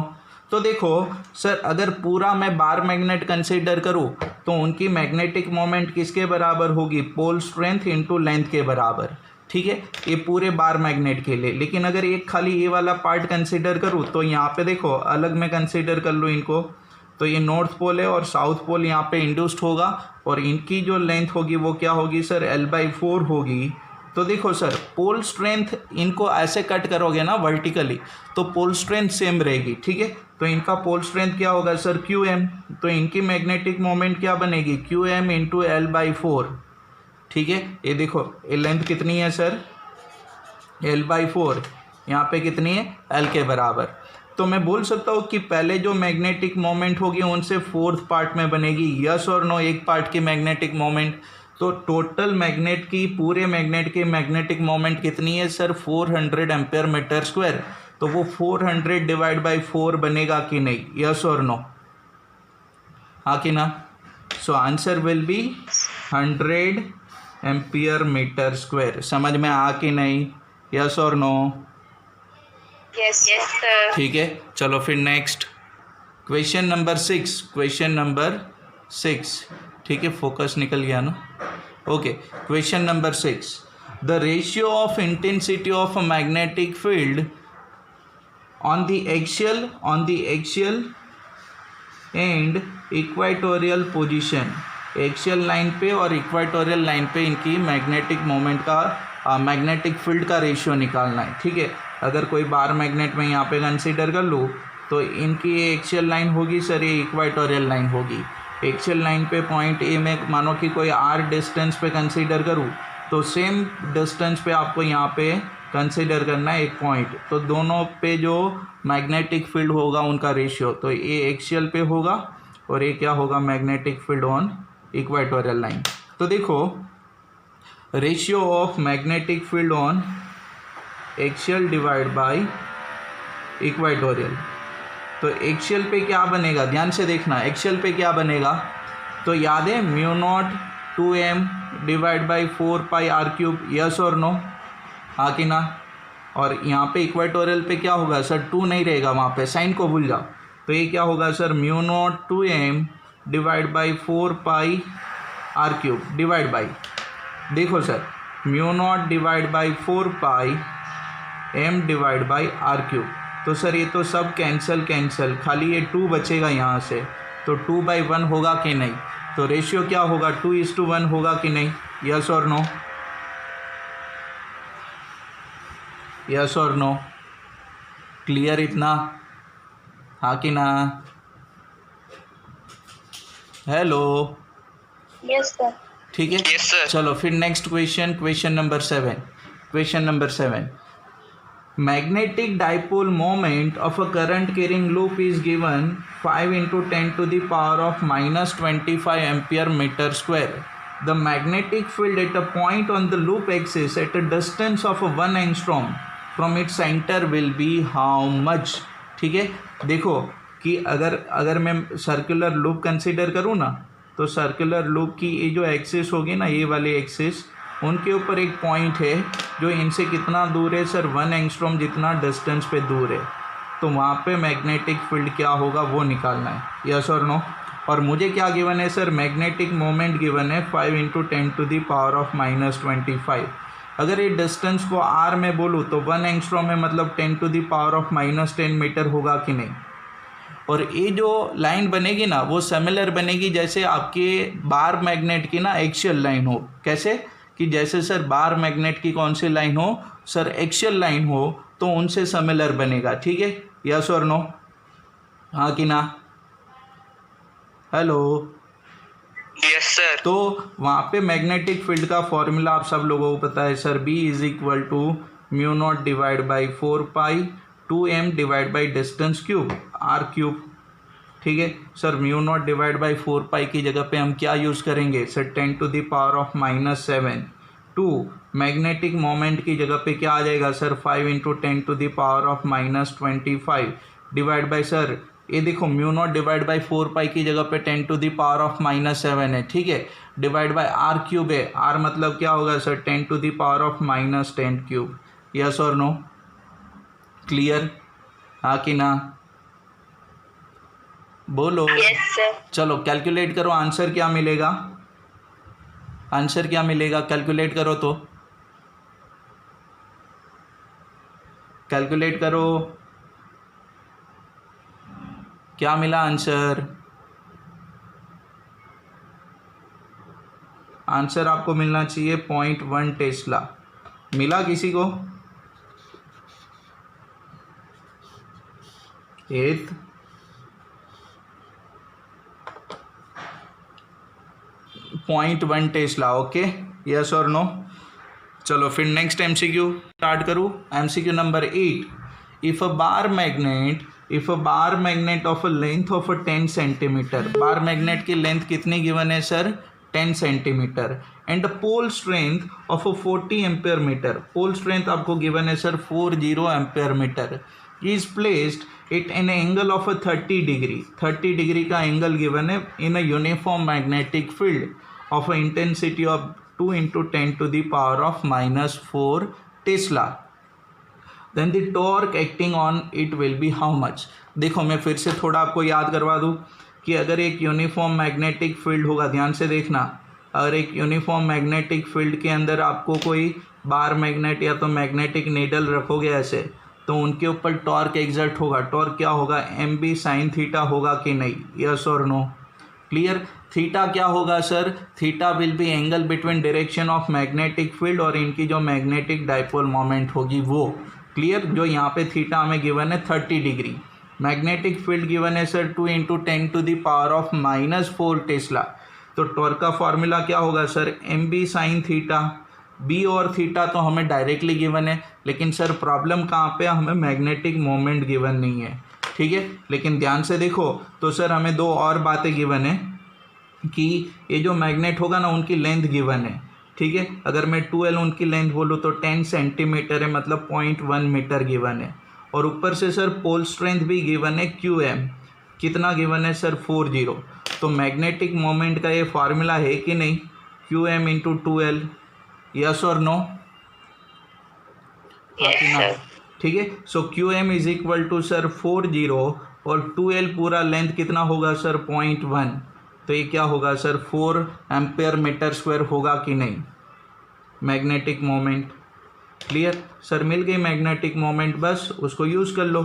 तो देखो सर, अगर पूरा मैं बार मैग्नेट कंसीडर करूँ तो उनकी मैग्नेटिक मोमेंट किसके बराबर होगी, पोल स्ट्रेंथ इनटू लेंथ के बराबर। ठीक है, ये पूरे बार मैग्नेट के लिए। लेकिन अगर एक खाली ये वाला पार्ट कंसीडर करूँ तो यहाँ पे देखो अलग में कंसीडर कर लूँ इनको, तो ये नॉर्थ पोल है और साउथ पोल यहाँ पे इंड्यूस्ड होगा, और इनकी जो लेंथ होगी वो क्या होगी सर, l/4 होगी। तो देखो सर, पोल स्ट्रेंथ इनको ऐसे कट करोगे ना वर्टिकली तो पोल स्ट्रेंथ सेम रहेगी। ठीक है, तो इनका पोल स्ट्रेंथ क्या होगा सर, QM। तो इनकी मैग्नेटिक मोमेंट क्या बनेगी, QM इंटू l/4। ठीक है, ये देखो ये लेंथ कितनी है सर, l/4, यहाँ पे कितनी है, l के बराबर। तो मैं बोल सकता हूँ कि पहले जो मैग्नेटिक मोमेंट होगी उनसे 4th पार्ट में बनेगी, यस और नो, एक पार्ट की मैग्नेटिक मोमेंट। तो टोटल मैग्नेट की, पूरे मैग्नेट की मैग्नेटिक मोमेंट कितनी है सर, 400 एम्पेयर मीटर स्क्वायर। तो वो 400 डिवाइड बाई 4 बनेगा कि नहीं, यस और नो, हाँ कि ना? So answer will be 100 ampere metre square. समझ में आ कि नहीं, यस और नो? Yes sir. ठीक है, चलो फिर next question number 6। Question number 6, ठीक है, फोकस निकल गया ना। Okay, question number 6, the ratio of intensity of a magnetic field on the axial and equatorial position. Axial line पे और इक्वेटोरियल लाइन पे इनकी मैग्नेटिक मोमेंट का, मैग्नेटिक फील्ड का रेशियो निकालना है। ठीक है, अगर कोई बार मैग्नेट में यहाँ पे कंसीडर कर लूँ तो इनकी ये एक्सियल लाइन होगी सर, ये इक्वेटोरियल लाइन होगी। एक्सियल लाइन पे पॉइंट ए में मानो कि कोई r डिस्टेंस पे कंसीडर करूँ तो सेम डिस्टेंस पे आपको यहाँ पे कंसीडर करना है एक पॉइंट। तो दोनों पे जो मैग्नेटिक फील्ड होगा उनका रेशियो, तो ये एक्सियल पे होगा और ये क्या होगा, magnetic field on equatorial line. तो देखो ratio of magnetic field on axial divide by equatorial. तो एक्सियल पे क्या बनेगा, ध्यान से देखना, एक्सियल पे क्या बनेगा, तो याद है μ0 2m divide by 4 pi r³, yes और नो, हाँ कि ना? और यहाँ पे इक्वेटोरियल पे क्या होगा सर, 2 नहीं रहेगा वहाँ पे, साइन को भूल जाओ। तो ये क्या होगा sir, μ0 2m divide by 4 pi r³ divide by, देखो sir, μ0 divide by 4 pi m divide by r³। तो सर ये तो सब कैंसिल, खाली ये 2 बचेगा यहाँ से, तो 2/1 होगा कि नहीं? तो रेशियो क्या होगा, 2:1 होगा कि नहीं, यस और नो, यस और नो? क्लियर इतना, हाँ कि ना? Hello, yes sir. ठीक है, यस सर। चलो फिर next question, question number 7। Question number 7, magnetic dipole moment of a current carrying loop is given 5 into 10 to the power of minus 25 ampere meter square. The magnetic field at a point on the loop axis at a distance of 1 angstrom from its center will be how much. ठीक है, देखो कि अगर मैं circular loop consider करूँ ना, तो circular loop की ये जो एक्सिस होगी ना, ये वाली एक्सिस, उनके ऊपर एक पॉइंट है जो इनसे कितना दूर है सर, 1 एंगस्ट्रॉम जितना डिस्टेंस पे दूर है, तो वहाँ पे मैग्नेटिक फील्ड क्या होगा वो निकालना है, यस और नो। और मुझे क्या गिवन है सर, मैग्नेटिक मोमेंट गिवन है 5 into 10 to the power of minus 25। अगर ये डिस्टेंस को आर में बोलूँ तो 1 एंगस्ट्रॉम में मतलब 10 to the power of minus 10 metre होगा कि नहीं। और ये जो लाइन बनेगी ना वो सिमिलर बनेगी जैसे आपके बार मैग्नेट की ना एक्सियल लाइन हो। कैसे कि जैसे सर बार मैग्नेट की कौन सी लाइन हो सर, एक्सियल लाइन हो, तो उनसे सिमिलर बनेगा। ठीक है, यस और नो, हाँ कि ना, हेलो, यस सर। तो वहाँ पे मैग्नेटिक फील्ड का फॉर्मूला आप सब लोगों को पता है sir, B is equal to mu not divide by 4 pi 2m divide by distance cube r cube. ठीक है sir, mu not divide by 4 pi की जगह पे हम क्या यूज़ करेंगे sir, 10 to the power of minus 7। 2 magnetic moment की जगह पे क्या आ जाएगा sir, 5 into 10 to the power of minus 25 divide by sir, ये देखो mu naught divide by 4 pi की जगह पे 10 to the power of minus 7 है। ठीक है, डिवाइड बाई r क्यूब है, r मतलब क्या होगा sir, 10 to the power of minus 10 cube. Yes और नो, क्लियर, हाँ कि ना, बोलो। Yes sir. चलो कैलकुलेट करो, आंसर क्या मिलेगा, आंसर क्या मिलेगा, कैलकुलेट करो, तो कैलकुलेट करो, क्या मिला आंसर। आंसर आपको मिलना चाहिए 0.1 टेस्ला। मिला किसी को, 8 0.1 टेस्ला। ओके, यस और नो। चलो फिर नेक्स्ट एमसीक्यू स्टार्ट करूँ। MCQ number 8, if a bar magnet of a length of 10 centimetre, bar magnet की लेंथ कितनी गिवन है sir, 10 centimetre, and pole strength of 40 ampere metre, pole strength आपको given है sir 40 ampere metre, is placed it in angle of 30 degree, 30 degree का angle given है in a uniform magnetic field of an intensity of 2 into 10 to the power of minus 4 Tesla. Then the torque acting on it will be how much। देखो मैं फिर से थोड़ा आपको याद करवा दूँ कि अगर एक यूनिफॉर्म मैग्नेटिक फील्ड होगा, ध्यान से देखना, अगर एक यूनिफॉर्म मैग्नेटिक फील्ड के अंदर आपको कोई बार मैग्नेट या तो मैग्नेटिक नीडल रखोगे ऐसे, तो उनके ऊपर टॉर्क एग्जर्ट होगा। टॉर्क क्या होगा, mb साइन थीटा होगा कि नहीं, यस और नो, क्लियर। थीटा क्या होगा sir, theta will be angle between direction of magnetic field और इनकी जो मैग्नेटिक डाइपोल मोमेंट होगी वो, क्लियर। जो यहाँ पे थीटा हमें गिवन है 30 डिग्री, मैग्नेटिक फील्ड गिवन है sir 2 into 10 to the power of minus 4 tesla. तो टॉर्क का फॉर्मूला क्या होगा sir, mb sine theta. b और थीटा तो हमें डायरेक्टली गिवन है, लेकिन सर प्रॉब्लम कहाँ पे, हमें मैग्नेटिक मोमेंट गिवन नहीं है। ठीक है, लेकिन ध्यान से देखो तो सर हमें दो और बातें गिवन है कि ये जो मैग्नेट होगा ना उनकी लेंथ गिवन है। ठीक है, अगर मैं 2L उनकी लेंथ बोलूँ तो 10 सेंटीमीटर है, मतलब 0.1 मीटर गिवन है। और ऊपर से सर पोल स्ट्रेंथ भी गिवन है QM, कितना गिवन है सर 40। तो मैग्नेटिक मोमेंट का ये फार्मूला है कि नहीं, QM इंटू 2L, यस और नो, ठीक है। So QM is equal to sir 40 और 2L पूरा लेंथ कितना होगा सर 0.1, तो ये क्या होगा सर 4 एम्पेयर मीटर स्क्वायर होगा कि नहीं, मैग्नेटिक मोमेंट। क्लियर सर, मिल गई मैग्नेटिक मोमेंट, बस उसको यूज़ कर लो।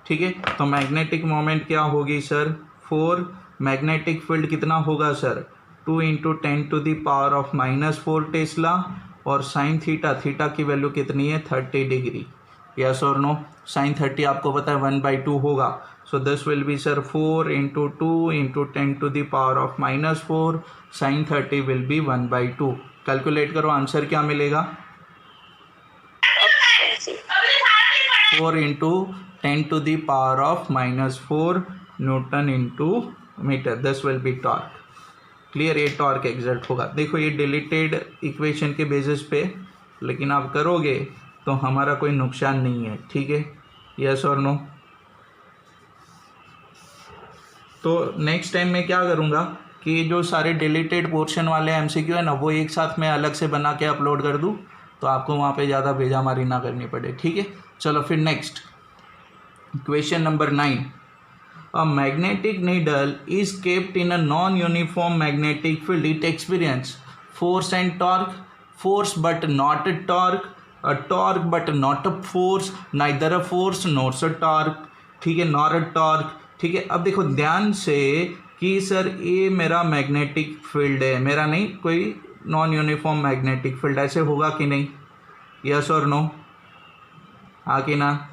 ठीक है, तो मैग्नेटिक मोमेंट क्या होगी सर 4, मैग्नेटिक फील्ड कितना होगा sir 2 into 10 to the power of minus 4 tesla, और साइन थीटा, थीटा की वैल्यू कितनी है 30 डिग्री, यस और नो। साइन 30 आपको पता है 1/2 होगा, so this will be sir 4 into 2 into 10 to the power of minus 4, sine 30 will be 1/2। Calculate करो, आंसर क्या मिलेगा। 4 into 10⁻⁻⁴ newton into metre, this will B torque. Clear, ये टॉर्क एग्जर्ट होगा। देखो ये डिलीटेड इक्वेशन के बेसिस पे, लेकिन आप करोगे तो हमारा कोई नुकसान नहीं है, ठीक है, यस और नो। तो नेक्स्ट टाइम मैं क्या करूँगा कि जो सारे डिलीटेड पोर्शन वाले एमसीक्यू है ना, वो एक साथ मैं अलग से बना के अपलोड कर दूँ, तो आपको वहाँ पे ज़्यादा भेजामारी ना करनी पड़े, ठीक है। चलो फिर next question number 9। A magnetic needle is kept in a non-uniform magnetic field. It experiences force and torque, force but not a torque but not a force, neither a force nor a torque, ठीक है, nor a torque, ठीक है। अब देखो ध्यान से कि sir ये मेरा मैग्नेटिक फील्ड है, मेरा नहीं, कोई नॉन यूनिफॉर्म मैग्नेटिक फील्ड, ऐसे होगा कि नहीं, यस और नो, हाँ कि ना।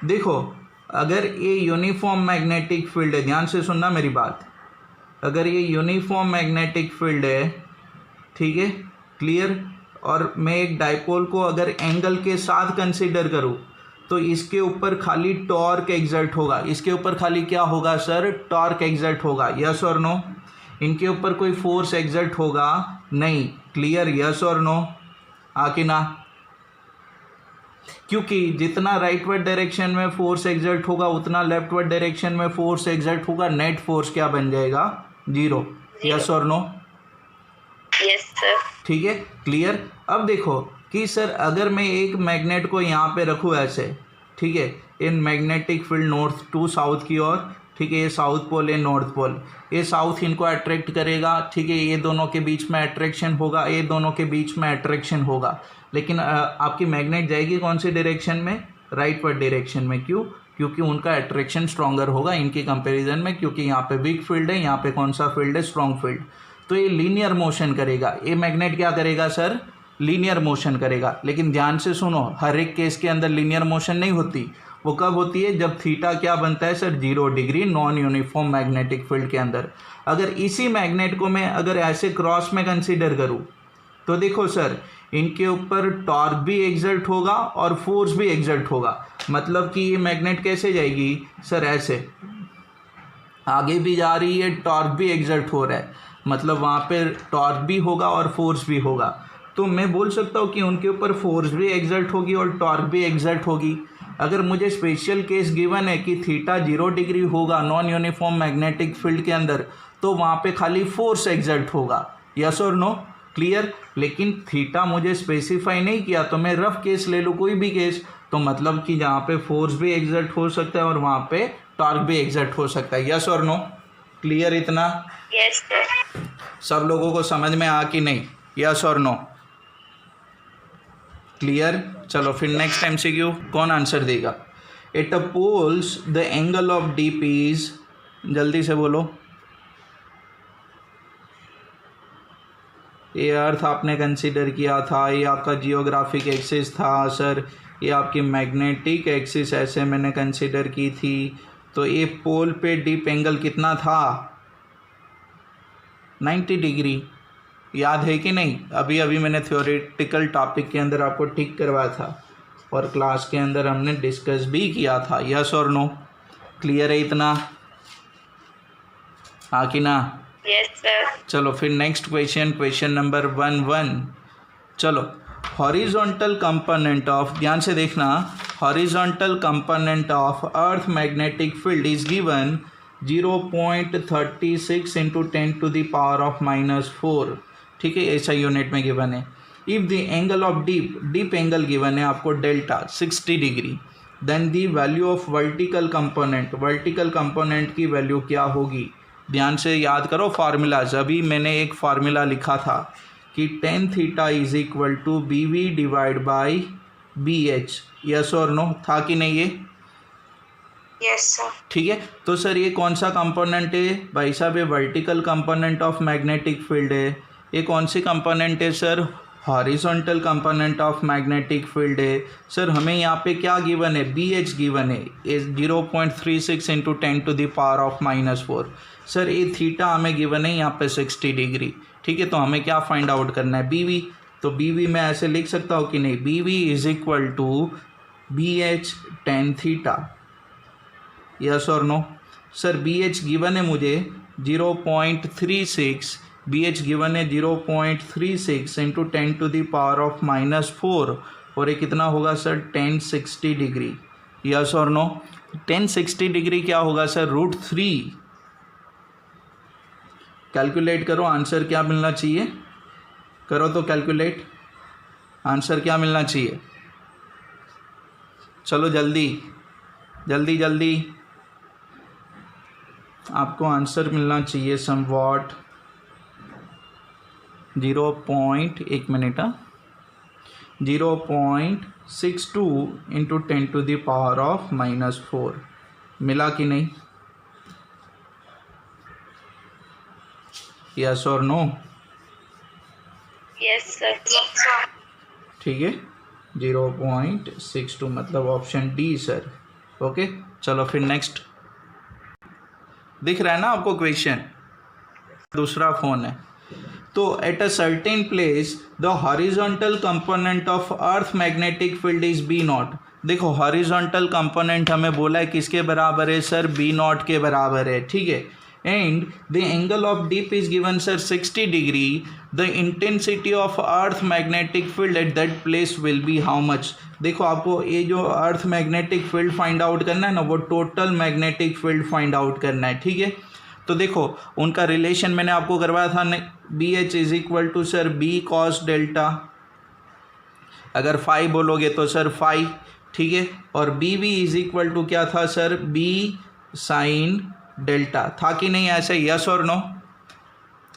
देखो अगर ये यूनिफॉर्म मैग्नेटिक फील्ड है, ध्यान से सुनना मेरी बात, अगर ये यूनिफॉर्म मैग्नेटिक फील्ड है, ठीक है, क्लियर, और मैं एक डाइपोल को अगर एंगल के साथ कंसीडर करूँ तो इसके ऊपर खाली टॉर्क एग्जर्ट होगा, इसके ऊपर खाली क्या होगा सर, टॉर्क एग्जर्ट होगा, यस और नो। इनके ऊपर कोई फोर्स एग्जर्ट होगा नहीं, क्लियर, यस और नो, हाँ कि ना। क्योंकि जितना राइटवर्ड डायरेक्शन में फोर्स एग्जर्ट होगा उतना लेफ्टवर्ड डायरेक्शन में फोर्स एग्जर्ट होगा, नेट फोर्स क्या बन जाएगा, 0, यस और नो, यस सर। ठीक है, क्लियर। अब देखो कि सर अगर मैं एक मैग्नेट को यहाँ पे रखूँ ऐसे, ठीक है, in magnetic field north to south की ओर, ठीक है, ये साउथ पोल है, नॉर्थ पोल, ये साउथ इनको अट्रैक्ट करेगा, ठीक है, ये दोनों के बीच में अट्रैक्शन होगा, ये दोनों के बीच में अट्रैक्शन होगा, लेकिन आपकी मैग्नेट जाएगी कौन सी डायरेक्शन में, राइटवर्ड डायरेक्शन में। क्यों, क्योंकि उनका अट्रैक्शन स्ट्रॉन्गर होगा इनके कंपैरिजन में, क्योंकि यहाँ पे वीक फील्ड है, यहाँ पे कौन सा फील्ड है, स्ट्रॉन्ग फील्ड। तो ये लीनियर मोशन करेगा, ये मैग्नेट क्या करेगा सर, लीनियर मोशन करेगा। लेकिन ध्यान से सुनो, हर एक केस के अंदर लीनियर मोशन नहीं होती, वो कब होती है, जब थीटा क्या बनता है sir, 0 degree non uniform magnetic field के अंदर। अगर इसी मैग्नेट को मैं अगर ऐसे क्रॉस में कंसीडर करूँ तो देखो सर इनके ऊपर टॉर्क भी एग्जर्ट होगा और फोर्स भी एग्जर्ट होगा। मतलब कि ये मैग्नेट कैसे जाएगी सर, ऐसे आगे भी जा रही है, टॉर्क भी एग्जर्ट हो रहा है, मतलब वहाँ पे टॉर्क भी होगा और फोर्स भी होगा। तो मैं बोल सकता हूँ कि उनके ऊपर फोर्स भी एग्जर्ट होगी और टॉर्क भी एग्जर्ट होगी। अगर मुझे स्पेशल केस गिवन है कि थीटा 0 डिग्री होगा नॉन यूनिफॉर्म मैग्नेटिक फील्ड के अंदर, तो वहाँ पे खाली फोर्स एग्जर्ट होगा, यस और नो, क्लियर। लेकिन थीटा मुझे स्पेसिफाई नहीं किया, तो मैं रफ केस ले लूँ कोई भी केस, तो मतलब कि जहाँ पे फोर्स भी एग्जर्ट हो सकता है और वहाँ पे टॉर्क भी एग्जर्ट हो सकता है, यस और नो, क्लियर इतना, यस सर। सब लोगों को समझ में आ कि नहीं, यस और नो, क्लियर। चलो फिर नेक्स्ट एमसीक्यू कौन आंसर देगा। At a poles the angle of dip is, जल्दी से बोलो, ये अर्थ आपने कंसीडर किया था, ये आपका जियोग्राफिक एक्सिस था सर, ये आपकी मैग्नेटिक एक्सिस ऐसे मैंने कंसीडर की थी, तो ये पोल पे डीप एंगल कितना था, 90 डिग्री, याद है कि नहीं। अभी अभी मैंने थ्योरेटिकल टॉपिक के अंदर आपको ठीक करवाया था और क्लास के अंदर हमने डिस्कस भी किया था, यस और नो, क्लियर है इतना, हाँ कि ना। Yes sir. चलो फिर नेक्स्ट क्वेश्चन, क्वेश्चन नंबर 11। चलो, हॉरिजॉन्टल कंपोनेंट ऑफ, ध्यान से देखना, horizontal component of earth magnetic field is given 0.36 into 10⁻⁻⁴, ठीक है, ऐसा यूनिट में गिवन है। If the angle of dip angle given है आपको delta 60 degree, then the value of vertical component की वैल्यू क्या होगी। ध्यान से याद करो फार्मूलाज, अभी मैंने एक फार्मूला लिखा था कि tan theta is equal to BV divide by BH, yes और नो, था कि नहीं ये, यस सर। ठीक है। तो सर ये कौन सा कंपोनेंट है भाई साहब, ये vertical component of magnetic field है। ये कौन सी कंपोनेंट है sir, horizontal component of magnetic field है। सर हमें यहाँ पे क्या गिवन है, BH गिवन है, 0.36 इंटू 10⁻⁻⁴। सर ये थीटा हमें गिवन है यहाँ पे 60 डिग्री, ठीक है। तो हमें क्या फाइंड आउट करना है, BV। तो तो बी वी मैं ऐसे लिख सकता हूँ कि नहीं, B V is equal to B H tan theta, yes और no. Sir B H given है मुझे 0.36, बी एच गिवन है 0.36 इंटू 10⁻⁻⁴, और ये कितना होगा सर 1060 डिग्री, यस और नो। 1060 डिग्री क्या होगा सर, √3। कैलकुलेट करो, आंसर क्या मिलना चाहिए, करो तो कैलकुलेट, आंसर क्या मिलना चाहिए, चलो जल्दी जल्दी जल्दी, आपको आंसर मिलना चाहिए समवॉट 0.62 इंटू 10⁻⁻⁴ मिला कि नहीं, यस और no. Yes, sir. Yes, sir. ठीक है, 0.62 मतलब ऑप्शन डी सर। ओके, चलो फिर नेक्स्ट, दिख रहा है ना आपको क्वेश्चन, दूसरा फोन है। तो at a certain place the horizontal component of earth magnetic field is B naught. देखो हॉरिजॉन्टल कंपोनेंट हमें बोला है किसके बराबर है सर, बी नॉट के बराबर है, ठीक है। And the angle of dip is given sir 60 degree, the intensity of earth magnetic field at that place will be how much. देखो आपको ये जो earth magnetic field find out करना है ना, वो total magnetic field find out करना है, ठीक है। तो देखो उनका रिलेशन मैंने आपको करवाया था, B H is equal to sir B cos delta, अगर फाई बोलोगे तो सर फाई, ठीक है। और B V is equal to क्या था सर, बी साइन डेल्टा, था कि नहीं ऐसे, यस और नो।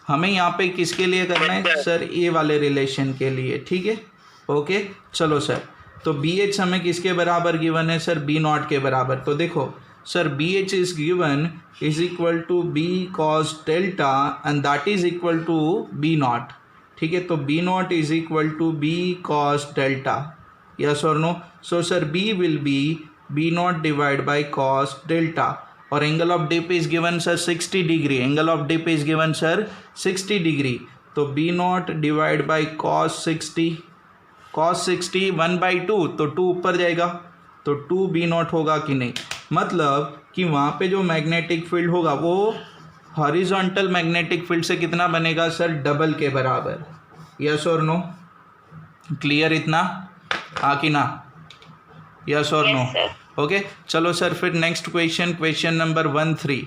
हमें यहाँ पे किसके लिए करना है सर, ए वाले रिलेशन के लिए, ठीक है। ओके चलो सर, तो बी एच हमें किसके बराबर गिवन है सर, बी नॉट के बराबर। तो देखो sir B H is given is equal to B cos delta and that is equal to B naught, ठीक है। तो B naught is equal to B cos delta, yes और no. So sir B will be B naught divide by cos delta, और angle of dip is given sir 60 degree, angle of dip is given sir 60 degree. तो B naught divide by cos 60, cos 60 1/2, तो 2 ऊपर जाएगा, तो 2 B not होगा कि नहीं। मतलब कि वहाँ पे जो मैग्नेटिक फील्ड होगा वो हॉरिजॉन्टल मैग्नेटिक फील्ड से कितना बनेगा सर, डबल के बराबर, यस और नो। क्लियर इतना, हाँ कि ना, यस और नो। ओके चलो सर फिर next question, question number 13,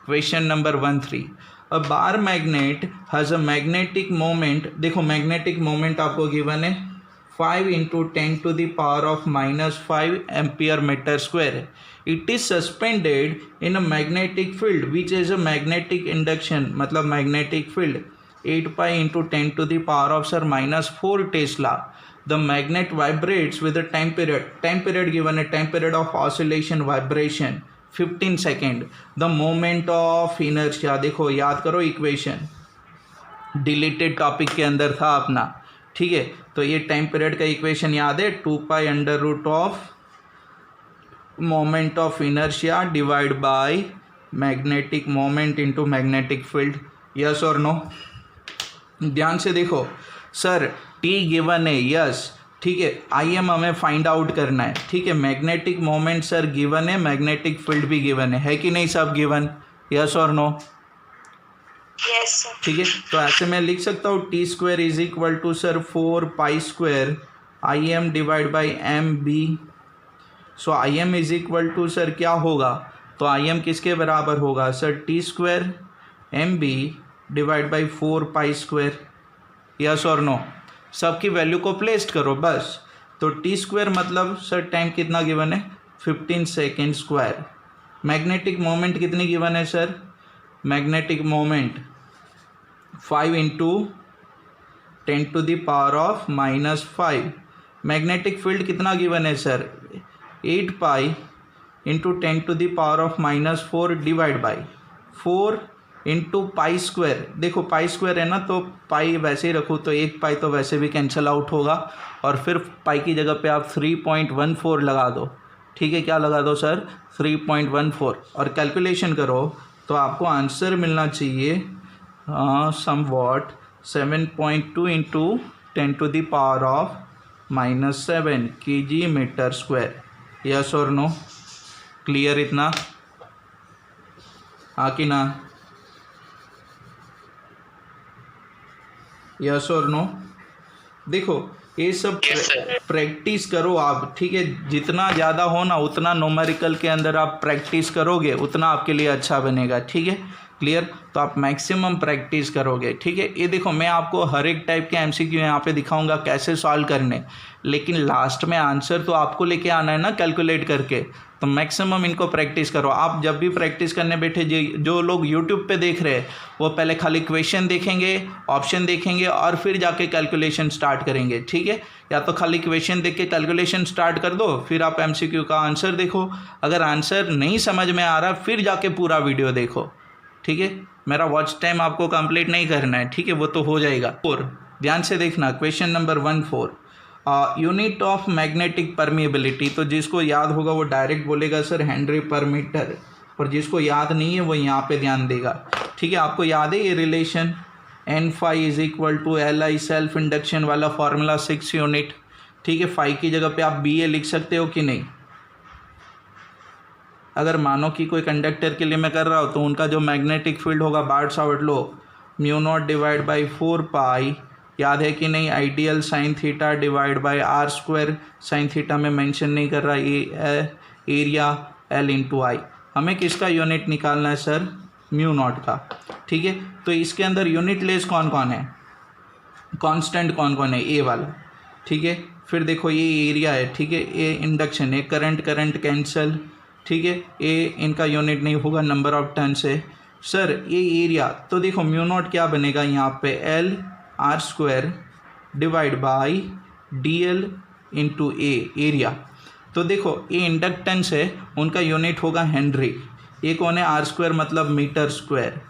question number 13। A bar magnet has a magnetic moment, देखो मैग्नेटिक मोमेंट आपको गिवन है 5 × 10⁻⁻5 ampere metre square. It is suspended in a magnetic field which is a magnetic induction, मतलब magnetic field 8 pi × 10⁻⁻4 tesla. The magnet vibrates with a time period given a time period of oscillation vibration 15 second. The moment of inertia, देखो याद करो equation, deleted topic के अंदर था अपना, ठीक है। तो ये टाइम पीरियड का इक्वेशन याद है, 2 pi √ moment of inertia divide by magnetic moment into magnetic field, yes और नो। ध्यान से देखो सर, टी गिवन है, यस, ठीक है। आई एम हमें फाइंड आउट करना है, ठीक है। मैग्नेटिक मोमेंट सर गिवन है, मैग्नेटिक फील्ड भी गिवन है कि नहीं, सब गिवन, यस और नो, Yes, sir. ठीक है। तो ऐसे मैं लिख सकता हूँ T square is equal to sir 4π² I M divide by M B. So I M is equal to sir क्या होगा, तो आई एम किसके बराबर होगा sir, T square M B divide by 4π², yes और नो। सबकी वैल्यू को placed करो बस। तो टी स्क्वायर मतलब सर टाइम कितना गिवन है, 15 सेकेंड स्क्वायर। मैग्नेटिक मोमेंट कितनी गिवन है sir, magnetic moment 5 × 10⁻⁻5। Magnetic field कितना गिवन है सर, 8 pi × 10⁻⁻4 डिवाइड बाई 4 × π²। देखो π² है ना, तो पाई वैसे ही रखो तो 1 पाई तो वैसे भी कैंसिल आउट होगा, और फिर पाई की जगह पे आप 3.14 लगा दो, ठीक है। क्या लगा दो सर, 3.14, और कैलकुलेशन करो तो आपको आंसर मिलना चाहिए somewhat 7.2 × 10⁻⁻7 kg metre square. Yes और नो? क्लियर इतना? हाँ कि ना? यस और नो? देखो ये सब प्रैक्टिस करो आप, ठीक है? जितना ज़्यादा हो ना उतना न्यूमेरिकल के अंदर आप प्रैक्टिस करोगे उतना आपके लिए अच्छा बनेगा, ठीक है? क्लियर? तो आप मैक्सिमम प्रैक्टिस करोगे, ठीक है? ये देखो मैं आपको हर एक टाइप के एमसीक्यू यहाँ पे दिखाऊंगा कैसे सॉल्व करने, लेकिन लास्ट में आंसर तो आपको लेके आना है ना कैलकुलेट करके। तो मैक्सिमम इनको प्रैक्टिस करो। आप जब भी प्रैक्टिस करने बैठे, जो लोग यूट्यूब पे देख रहे हैं वो पहले खाली क्वेश्चन देखेंगे, ऑप्शन देखेंगे और फिर जाके कैलकुलेशन स्टार्ट करेंगे, ठीक है? या तो खाली क्वेश्चन देख के कैलकुलेशन स्टार्ट कर दो, फिर आप एमसीक्यू का आंसर देखो। अगर आंसर नहीं समझ में आ रहा फिर जाके पूरा वीडियो देखो, ठीक है? मेरा वॉच टाइम आपको कंप्लीट नहीं करना है, ठीक है? वो तो हो जाएगा। और ध्यान से देखना, question number 14, unit of magnetic permeability. तो जिसको याद होगा वो डायरेक्ट बोलेगा सर हेनरी पर मीटर, और जिसको याद नहीं है वो यहाँ पे ध्यान देगा, ठीक है? आपको याद है ये relation N∅ = Li self induction वाला फार्मूला 6 यूनिट, ठीक है? फाई की जगह पे आप BA लिख सकते हो कि नहीं? अगर मानो कि कोई कंडक्टर के लिए मैं कर रहा हूँ तो उनका जो मैग्नेटिक फील्ड होगा बार्ट-सावर्त लॉ μ0/4π, याद है कि नहीं? Ideal sine theta /r² sine theta में मेंशन नहीं कर रहा, ये एरिया L/I। हमें किसका यूनिट निकालना है सर? μ0 का, ठीक है? तो इसके अंदर यूनिट लेस कौन कौन है, कांस्टेंट कौन कौन है? ए वाला, ठीक है? फिर देखो ये एरिया है, ठीक है? ए इंडक्शन है, करंट कैंसल, ठीक है? ए इनका यूनिट नहीं होगा, नंबर ऑफ टर्न से। सर ये एरिया, तो देखो μ0 क्या बनेगा यहाँ पे? L/r² / dl × A area. तो देखो ये इंडक्टेंस है, उनका यूनिट होगा हेनरी। ये कौन है? r² मतलब मीटर स्क्वायर,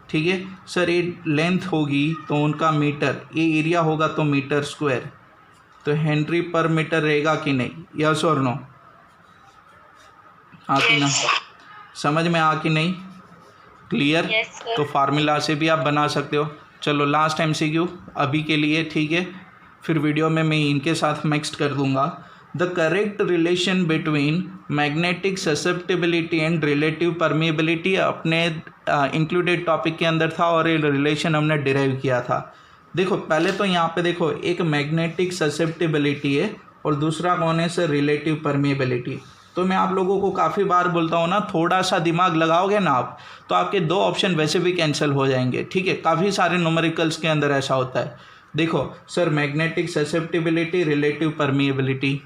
ठीक है? सर ये लेंथ होगी तो उनका मीटर, ये एरिया होगा तो मीटर स्क्वायर, तो हेनरी पर मीटर रहेगा कि नहीं? यस और नो? हाँ कि ना? समझ में आ कि नहीं? क्लियर? तो फार्मूला से भी आप बना सकते हो। चलो लास्ट MCQ अभी के लिए, ठीक है? फिर वीडियो में मैं इनके साथ मिक्स्ड कर दूंगा। The correct relation between magnetic susceptibility and relative permeability अपने इंक्लूडेड टॉपिक के अंदर था और ये रिलेशन हमने डिराइव किया था। देखो पहले तो यहाँ पे देखो एक मैग्नेटिक ससेप्टिबिलिटी है और दूसरा कौन है सर? Relative permeability. तो मैं आप लोगों को काफ़ी बार बोलता हूँ ना, थोड़ा सा दिमाग लगाओगे ना आप तो आपके 2 ऑप्शन वैसे भी कैंसिल हो जाएंगे, ठीक है? काफ़ी सारे न्यूमेरिकल्स के अंदर ऐसा होता है। देखो sir magnetic susceptibility, relative permeability,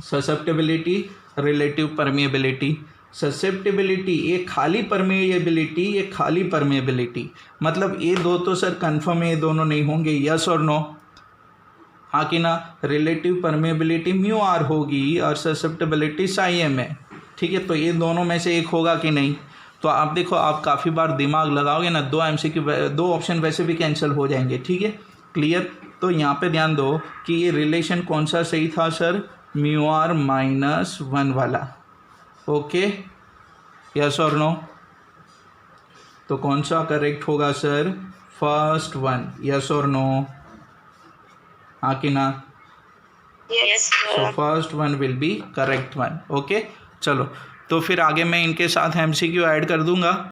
susceptibility, relative permeability. Susceptibility ये खाली परमिएबिलिटी, ये खाली परमिएबिलिटी, मतलब ये दो तो सर कन्फर्म है, ये दोनों नहीं होंगे। यस और नो? हाँ कि ना? रिलेटिव परमिएबिलिटी μr होगी और ससेप्टिबिलिटी ψm है, ठीक है? तो ये दोनों में से एक होगा कि नहीं? तो आप देखो आप काफ़ी बार दिमाग लगाओगे ना, 2 MCQ 2 ऑप्शन वैसे भी कैंसिल हो जाएंगे, ठीक है? क्लियर? तो यहाँ पे ध्यान दो कि ये रिलेशन कौन सा सही था सर? μr-1 वाला, ओके? यस और नो? तो कौन सा करेक्ट होगा सर? First one. यस और नो? हाँ कि ना? Yes, sir. So first one will be correct one, okay? चलो तो फिर आगे मैं इनके साथ MCQ ऐड कर दूंगा।